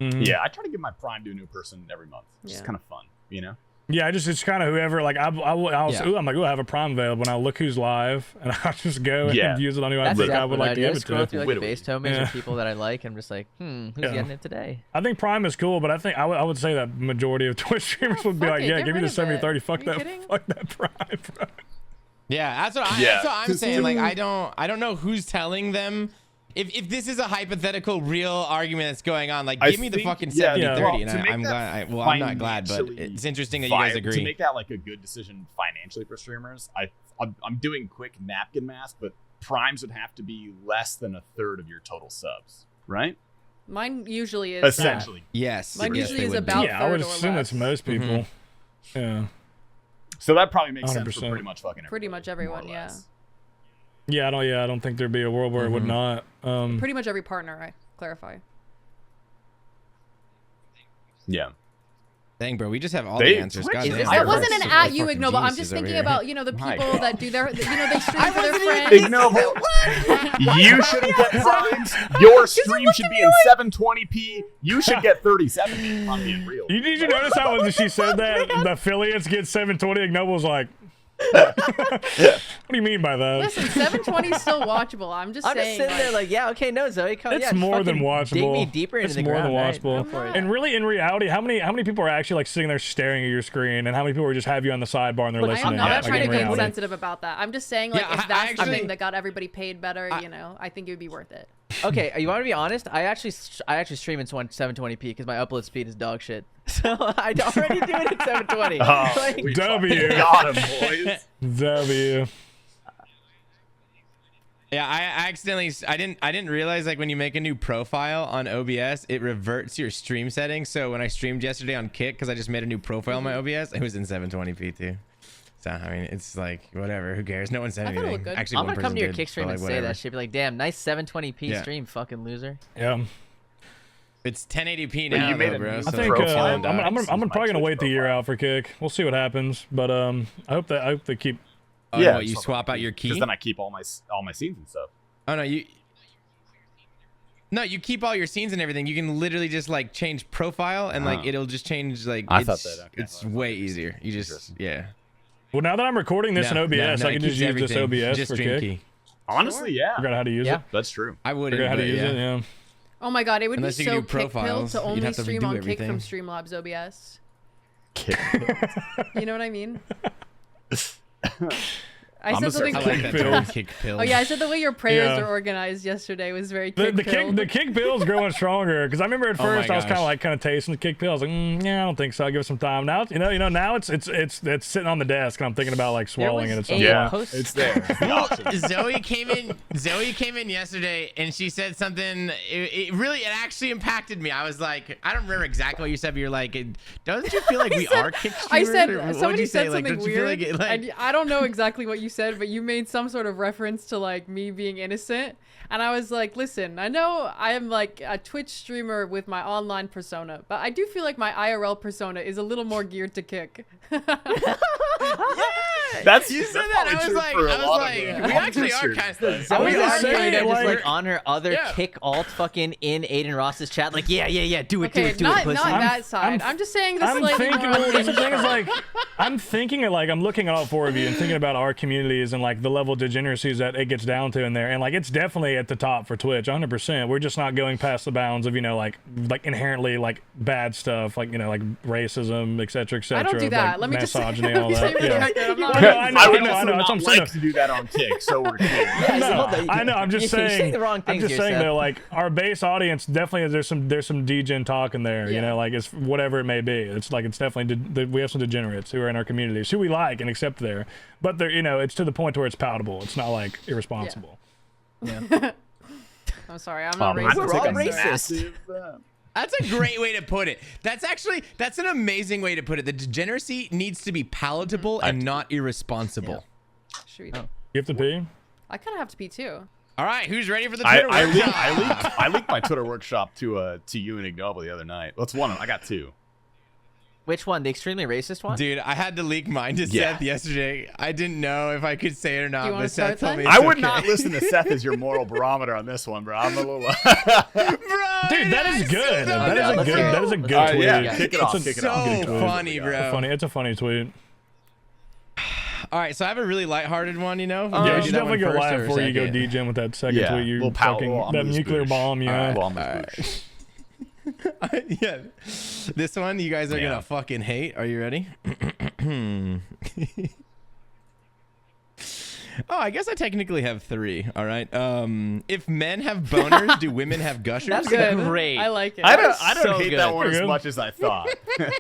Mhm. Yeah, I try to give my prime to a new person every month. It's just Yeah. kind of fun, you know? Yeah, it's kind of whoever. Like I'm like, I have a prime available, and I'll look who's live, and I'll just go Yeah. and use it on who I That's think I exactly would what I like to do. I give it scroll to. through like Widowy. the base tomies Yeah. of people that I like. I'm just like, who's Yeah. getting it today? I think prime is cool, but I think I would say that majority of Twitch streamers would be fuck like, it, yeah, get give me rid the of it. 70-30. Are Fuck you that, kidding? fuck that prime, bro. Yeah, that's what I'm saying. Like I don't know who's telling them. If this is a hypothetical real argument that's going on, like I give me the think- fucking yeah, 70-30, well, and to make I'm that glad. I'm not glad, but financially it's interesting that you guys agree. To make that like a good decision financially for streamers, I'm doing quick napkin math, but primes would have to be less than a third of your total subs, right? Mine usually is that. Essentially. Yes. Mine yes, usually they is would be. about Yeah, I would third or assume that's less. most people. Yeah. So that probably makes sense for 100%. pretty much fucking everybody. Pretty much everyone, more or yeah. less. Yeah, I don't think there'd be a world where it would not. Pretty much every partner, I clarify. Yeah. Dang, bro, we just have all They- the answers. Twitch God is damn, just we're That wasn't an fucking at you, Ignoble. I'm geniuses just over thinking here. about, the My people God. that do their, they stream for their friends. Ignoble. You shouldn't get primes. Your stream should be in 720p. You should get 3070. I'm being real. Did you notice how when she said that the affiliates get 720? Ignoble's like, what do you mean by that? Listen, 720 is still watchable. I'm just I'm just saying. sitting there like, yeah, okay, no, Zoe, come. It's yeah, more than fucking watchable. Dig me deeper into It's the more ground, than right? watchable. Go for it. And really, in reality, how many people are actually like sitting there staring at your screen, and how many people just have you on the sidebar and they're I'm listening? not Yeah, trying to in be reality. insensitive about that. I'm just saying, like, Yeah, if I that's the actually- thing that got everybody paid better, I think it would be worth it. Okay, you want to be honest? I actually stream in 720p because my upload speed is dog shit. So I already do it at 720. Oh, Like, we W. fucking got him, boys. W. Yeah, I accidentally I didn't realize like when you make a new profile on OBS, it reverts your stream settings. So when I streamed yesterday on Kick, because I just made a new profile on my OBS, it was in 720p too. So I mean, it's like whatever. Who cares? No one said I thought it anything. looked good. Actually, I'm one gonna come person to your did, kick stream but, and like, say whatever. that shit. Be like, damn, nice 720p Yeah. stream, fucking loser. Yeah. It's 1080p But now, you made though, a bro. new I so think profile I'm doc. probably This is my gonna Twitch wait the year profile. out for Kick. We'll see what happens, but I hope they keep. Oh, Yeah, what, you swap out your key? Because then I keep all my scenes and stuff. Oh no, you keep all your scenes and everything. You can literally just like change profile and like Oh. it'll just change like I it's, thought that, okay. it's way easier. You just Interesting. yeah. Well, now that I'm recording this in OBS, no, I it can just keeps use this everything. OBS Just for stream Kick. key. Honestly, yeah. Forgot how to use Yeah. it. That's true. I wouldn't. Forgot how to but use yeah. it. Yeah. Oh my god, it would Unless be you can so do kick pill profiles, to you'd only have to stream redo on Kick from everything. Streamlabs OBS. Kick. You know what I mean? I I'm said a something. I like that Kick term, pills. kick pills. Oh yeah, I said the way your prayers Yeah. are organized yesterday was very The kick-pilled. kick pill's growing stronger because I remember at Oh my first I was gosh. kind of tasting the kick pill. I was like, yeah, I don't think so. I'll give it some time. Now now it's sitting on the desk and I'm thinking about like swallowing it at some Yeah. point. It's there. The option. Zoe came in yesterday and she said something. It actually impacted me. I was like, I don't remember exactly what you said, but you're like, doesn't you feel like we are kick I streamers? said Or what'd somebody you say? said Like, something don't you feel weird. like it, like, And I don't know exactly what you said, but you made some sort of reference to like me being innocent, and I was like, listen, I know I am like a Twitch streamer with my online persona, but I do feel like my IRL persona is a little more geared to kick. That's you said that's that. probably I was true like, for a I was lot of like, the we actually are streamers. kind of. I was was just saying, saying, just like- like on her other Yeah. kick alt fucking in Aiden Ross's chat, like yeah, do it, Okay, do not it, pussy. that side. I'm just saying the I'm slightly thinking, more. well, that's the thing is like, I'm thinking it like I'm looking at all four of you and thinking about our communities and like the level of degeneracies that it gets down to in there, and like it's definitely at the top for Twitch, 100%. We're just not going past the bounds of like inherently like bad stuff, like like racism, etc., etc. I don't do that. Like, Let me just say, misogyny, all let me that. say for the Yeah. record, I'm not. I know, I would I also know. That's what I'm not saying. like to do that on Kick, so we're clear. Yeah, No, hold on. I know. I'm just You're saying. saying the wrong I'm things just here, saying Seth. though, like our base audience definitely there's some degen talk in there. Yeah. Like it's whatever it may be. It's like it's definitely we have some degenerates who are in our communities who we like and accept there, but they're it's to the point where it's palatable. It's not like irresponsible. I'm sorry, I'm not I racist. have to We're take all a racist. massive, That's a great way to put it. That's an amazing way to put it. The degeneracy needs to be palatable and not irresponsible. Should we do? You have to pee. I kind of have to pee too. All right, who's ready for the I, Twitter I, workshop? leaked, I leaked my Twitter workshop to you and Ignoble the other night. That's one. I got two. Which one? The extremely racist one? Dude, I had to leak mine to Yeah. Seth yesterday. I didn't know if I could say it or not, you wanna but Seth start told me then? it's I would okay. not listen to Seth as your moral barometer on this one, bro. I'm a little. Bro, Dude, that I is good. still don't That is know. a good. That is a good Alright, tweet. yeah, kick it off. It's a Kick it off. so Good tweet. funny, bro. It's a funny tweet. All right, so I have a really lighthearted one, Yeah, Do you that should definitely one go first live or before you go second? degen with that second Yeah, tweet. You we'll power- fucking well, I'm that gonna nuclear spoosh. bomb. You know? Well, I'm All a right. spoosh. Yeah. This one you guys are Yeah. gonna fucking hate. Are you ready? Oh, I guess I technically have three. All right. If men have boners, do women have gushers? That's Good. great. I like it. I don't so hate good. that one as Good. much as I thought.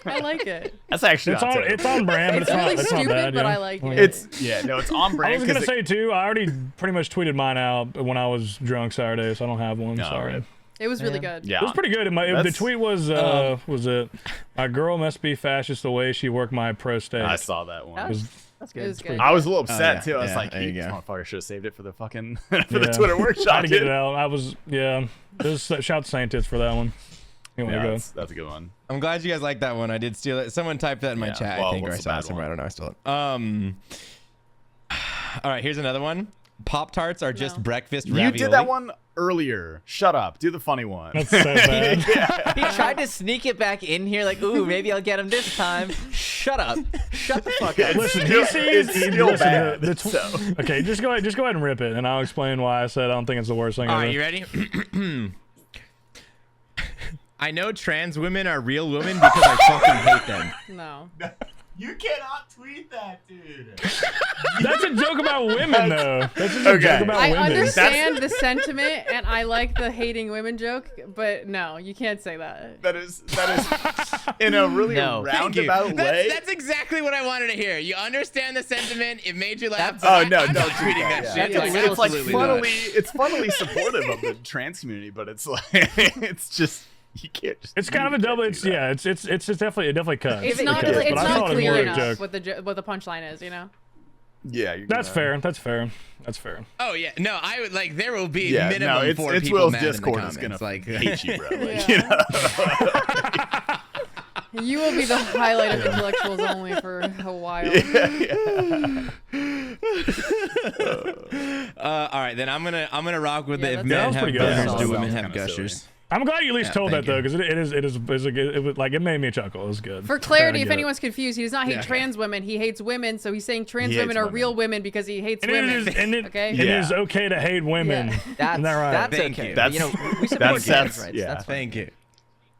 I like it. That's actually It's not on. terrible. It's on brand, but It's it's not. really It's not stupid, bad. but yeah. I like it. It's no, it's on I brand. was gonna 'cause say too. I already pretty much tweeted mine out when I was drunk Saturday, so I don't have one. No, Sorry. right. It was really good. yeah, It was pretty good. The That's- tweet was it? My girl must be fascist the way she worked my prostate. I saw that one. That was- That's It was good. good. I was a little upset yeah, too. I was yeah, like, there you this go. motherfucker should have saved it for the fucking for the Yeah. Twitter I workshop. had to get Dude. it out. I was shout to Saints for that one. Anyway, Yeah, go. that's a good one. I'm glad you guys like that one. I did steal it. Someone typed that in my Yeah, chat, well, I think, or I what's the saw it bad somewhere. I one? don't know. I stole it. All right, here's another one. Pop Tarts are just No. breakfast You ravioli. did that one earlier. Shut up. Do the funny one. That's so bad. He tried to sneak it back in here, like, ooh, maybe I'll get him this time. Shut up. Shut the fuck up. Listen, still- he sees. it's still listen, bad, the so. Okay, just go ahead and rip it, and I'll explain why I said I don't think it's the worst thing All ever. right, you ready? I know trans women are real women because I fucking hate them. No. You cannot tweet that, dude. That's a joke about women, though. That's just a Okay. joke about I women. understand the sentiment, and I like the hating women joke, but no, you can't say that. That is in a really No. Thank you. roundabout way. That's exactly what I wanted to hear. You understand the sentiment. It made you laugh. That's- but Oh no, I'm don't not tweet tweeting that. that Yeah. shit. That's a Like, little It's like absolutely not. funnily supportive of the trans community, but it's like it's just you can't just. It's kind of a double. It's yeah. It's definitely cuts. It's It not cuts, it's but I not thought it was clear more a enough joke. what the punchline is, you know. Yeah, you're That's gonna- fair. That's fair. That's fair. Oh yeah, no, I would like. There will be Yeah, minimum no, it's 4 it's people Will's mad in the Discord is comments. gonna Like, hate you, bro. Like, Yeah. You will be the highlight of intellectuals only for a while. all right, then I'm gonna rock with Yeah, it. If that's- That men was have pretty good. boners, That do sounds women have kinda silly. gushers? I'm glad you at least Yeah, told that thank though, you. because it was like it made me chuckle. It was good. For clarity, if I get it. anyone's confused, he does not hate Yeah. trans women. He hates women, so he's saying trans He women hates are women. real women because he hates And it women. is, and it, Okay? it Yeah. is okay to hate women. Yeah. That's, Isn't that right? that's Thank okay. you. But, you know, we support That's- trans rights. yeah. That's fine. Thank you.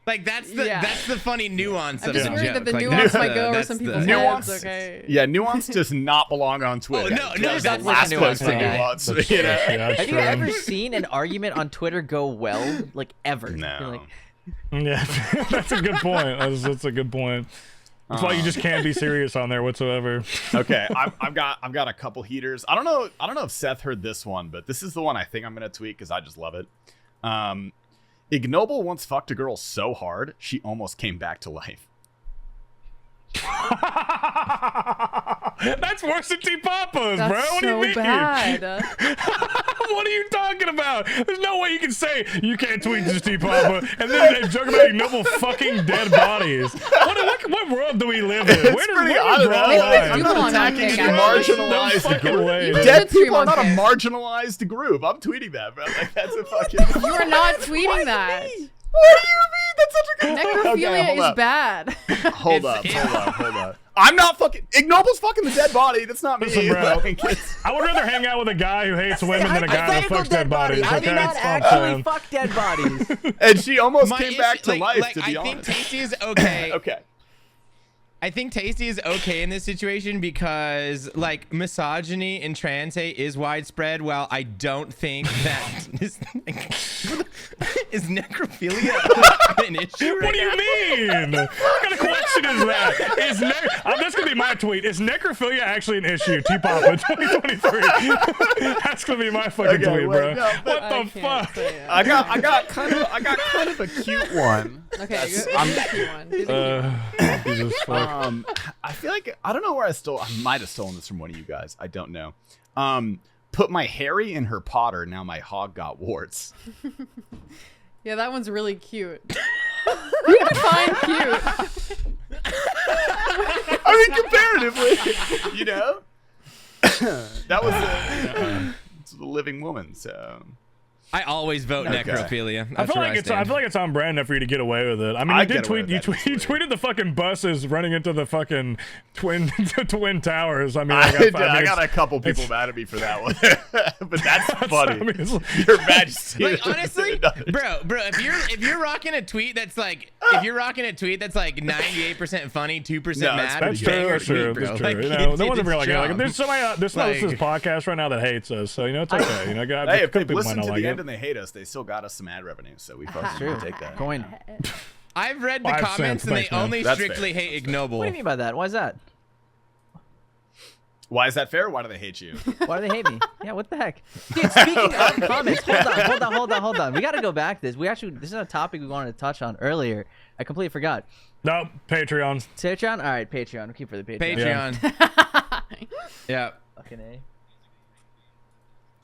Like that's Yeah. the funny nuance I'm of just the worried joke. that the Like, nuance that's might the- go over that's some the- people's Nuance. heads. Okay. Yeah, nuance does not belong on Twitter. no, That's that's the like last nuance post to guy. nuance. That's You true. know? Yeah, that's Have you true. ever seen an argument on Twitter go well, like ever? You're No. like, Yeah, that's a good point. That's a good point. That's why you just can't be serious on there whatsoever. Okay, I've got a couple heaters. I don't know if Seth heard this one, but this is the one I think I'm gonna tweet because I just love it. Ignoble once fucked a girl so hard she almost came back to life. That's worse than T-Papa's, bro. That's What do so you mean? bad. What are you talking about? There's no way you can say you can't tweet just T-Papa and then joke about ignoble fucking dead bodies. What world do we live in? It's Where pretty do we odd, draw the though. line? I'm You not belong on attacking Kick, any actually. No marginalized fucking group. way. You dude. did Dead stream people are on not a Kick. marginalized group. I'm tweeting that, bro. Like that's a fucking. You are not tweeting that. What do you mean? That's such a good. Necrophilia Okay, hold is up. bad. Hold up. I'm not fucking. Ignoble's fucking the dead body. That's not me. Listen, bro. Like, it's- I would rather hang out with a guy who hates women than a guy that Hypothetical fucks dead bodies. I Okay, did not that's all I'm actually saying. fuck dead bodies. and she almost My came back issue- to life. like, To be I think honest. Tasty is okay. Okay. I think Tasty is okay in this situation because like misogyny in trans hate is widespread. While I don't think that is necrophilia an issue. What do you mean? What kind of question is that? That's gonna be my tweet. Is necrophilia actually an issue? T-Papa 2023. That's gonna be my fucking Okay, tweet, wait, bro. no, but- What I the can't fuck? say it. I got kind of a cute one. Okay, That's- good. I'm- Do one. Do the cute one. Jesus fuck. I feel like I don't know where I might have stolen this from one of you guys. I don't know. Put my Harry in her Potter. Now my hog got warts. Yeah, that one's really cute. You define cute. I mean, comparatively, you know, that was it's a living woman. So I always vote Okay. necrophilia. I That's feel where like it's stand. I feel like it's on brand enough for you to get away with it. I mean, you I'd did get away tweet with that you easily. tweeted the fucking buses running into the fucking twin towers. I mean, I I got a couple people mad at me for that one, but that's I funny. mean, it's- Your Majesty. Like honestly, bro, if you're rocking a tweet that's like 98% funny, 2% No, mad, That's pretty true. banger That's true. tweet, bro. That's true. Like, You know, it's no one's ever like, strong. there's somebody listening to this Like- podcast right now that hates us. So you know, it's okay. You know, God, Hey, a if couple they people might listen not to like the it. end and they hate us, they still got us some ad revenue. So we fucking True. take that. Coin. I've read the 5 comments cents, and thanks, they man. only That's strictly fair. hate ignoble. What do you mean by that? Why is that? Why is that fair? Why do they hate you? Why do they hate me? Yeah, what the heck? Dude, speaking of comments, hold on. We got to go back to this. This is a topic we wanted to touch on earlier. I completely forgot. No, Patreon. Patreon? All right, Patreon. We'll keep for the Patreon. Patreon. Yeah. Fucking A.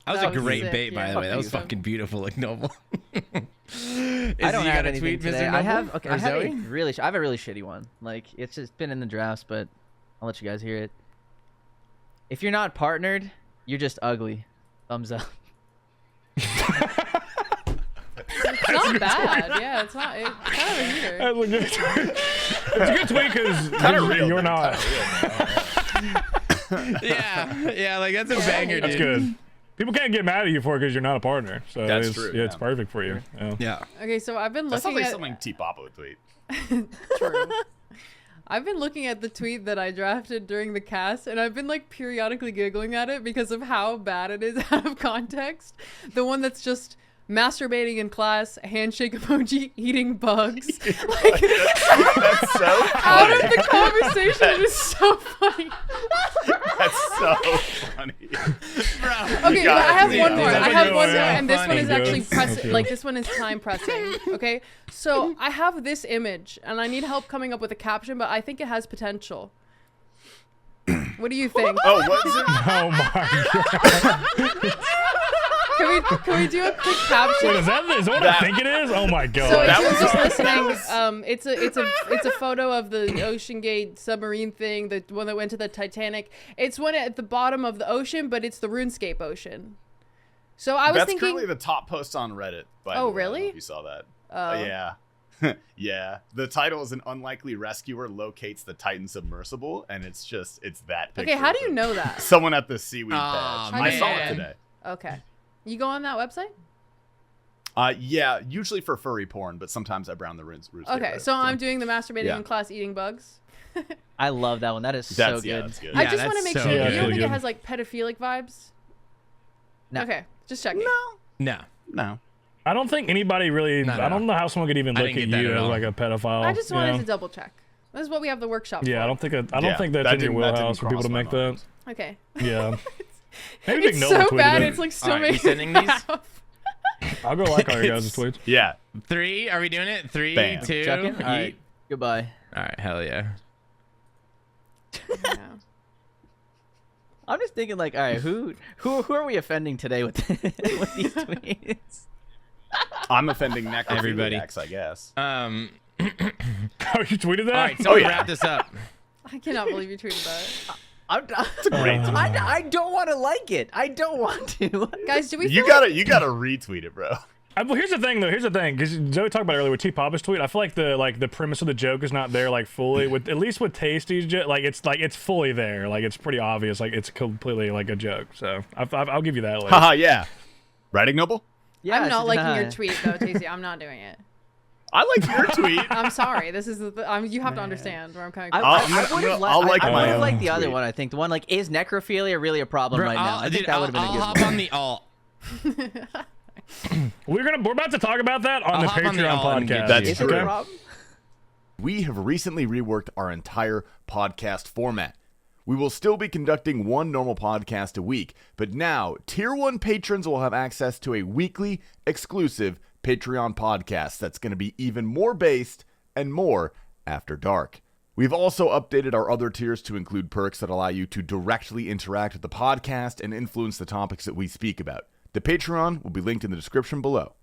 That was That a was great sick, bait, by yeah. the way. That was Fuck you. fucking beautiful, ignoble. I don't you have got a anything tweet, today. Mr. I Noble? have. Okay, Or I have a Zoe? really. I have a really shitty one. Like it's just been in the drafts, but I'll let you guys hear it. If you're not partnered, you're just ugly. Thumbs up. It's not bad. Yeah, it's not. It's kind of a heater. That's a good tweet. It's a good tweet because real, you're dude. not. Yeah, like that's a banger, dude. That's good. People can't get mad at you for it because you're not a partner. So That's it's, true, Yeah, it's yeah. perfect for you. Yeah. Yeah. Okay, so I've been That sounds looking like at. something T-Papa would tweet. True. I've been looking at the tweet that I drafted during the cast, and I've been like periodically giggling at it because of how bad it is out of context. The one that's just masturbating in class, handshake emoji, eating bugs. Like That's so out funny. of the conversation, it is so funny. That's so funny. Okay, but I have see one that. more. That's I a have good one one. more, Yeah, and this one funny. is actually Good. pressing. Okay. Like this one is time pressing. Okay, so I have this image, and I need help coming up with a caption, but I think it has potential. What do you think? Oh, what's it? Oh my god. Can we do a quick caption? Wait, is that what I think it is? Oh my god. So if That you're was- just that listening, it's a photo of the Ocean Gate submarine thing, the one that went to the Titanic. It's one at the bottom of the ocean, but it's the RuneScape ocean. So I was That's thinking, currently the top post on Reddit. By Oh, the way. I don't know really? if you saw that? Oh. Yeah. Yeah. The title is An Unlikely Rescuer Locates the Titan Submersible, and it's that picture. okay, how do of you it. know that? Someone at the seaweed Aw, patch. I saw it man. today. Okay, you go on that website. Yeah, usually for furry porn, but sometimes I brown the roots. Okay, so I'm doing the masturbating Yeah. in class eating bugs. I love that one. That is so That's, good. yeah, that's good. I Yeah, just want to that's make so sure. good. You don't think Yeah, it has like pedophilic vibes? No. Okay, just checking. No. No. I don't think anybody really. No, no, I don't know how someone could even I look didn't at get that you at as all. like a pedophile. I just you wanted know? to double check. This is what we have the workshop Yeah, for. I don't think Yeah, think that's that in your didn't- that didn't wheelhouse for people to cross my make that. mind. Okay. Yeah. Maybe Big It's Noah so tweeted bad. it. It's like so All right, many. we sending these? I'll go like all your guys' It's- tweets. Yeah. 3, are we doing it? 3, Bam. 2, Chucking? All yeet. right. Goodbye. All right, hell yeah. Yeah. I'm just thinking, like, all right, who are we offending today with with these tweets? I'm offending Everybody. necrophiliacs, I guess. Oh, you tweeted that? All right, so yeah. wrap this up. I cannot believe you tweeted that. I don't want to like it. I don't want to. Guys, do we You feel gotta retweet it, bro. Well, here's the thing, though. Here's the thing, because Joey talked about it earlier with T Papa's tweet. I feel like the premise of the joke is not there like fully. With at least with Tasty's, it's fully there. Like it's pretty obvious. Like it's completely like a joke. So I'll give you that. Later. Haha, yeah. Right, Ignoble? Yeah, I'm not it's liking not. your tweet though, Tasty. I'm not doing it. I like your tweet. I'm sorry. This is you have to understand where I'm coming from. I'll like I my would have own liked the other tweet. one. I think the one like, is necrophilia really a problem Bro, right now? I think dude, that would have been a I'll good hop one. on the alt. We're about to talk about that on I'll the hop on the Patreon all and get podcast. That's Is it true. a problem? We have recently reworked our entire podcast format. We will still be conducting one normal podcast a week, but now Tier 1 patrons will have access to a weekly exclusive Patreon podcast that's going to be even more based and more after dark. We've also updated our other tiers to include perks that allow you to directly interact with the podcast and influence the topics that we speak about. The Patreon will be linked in the description below.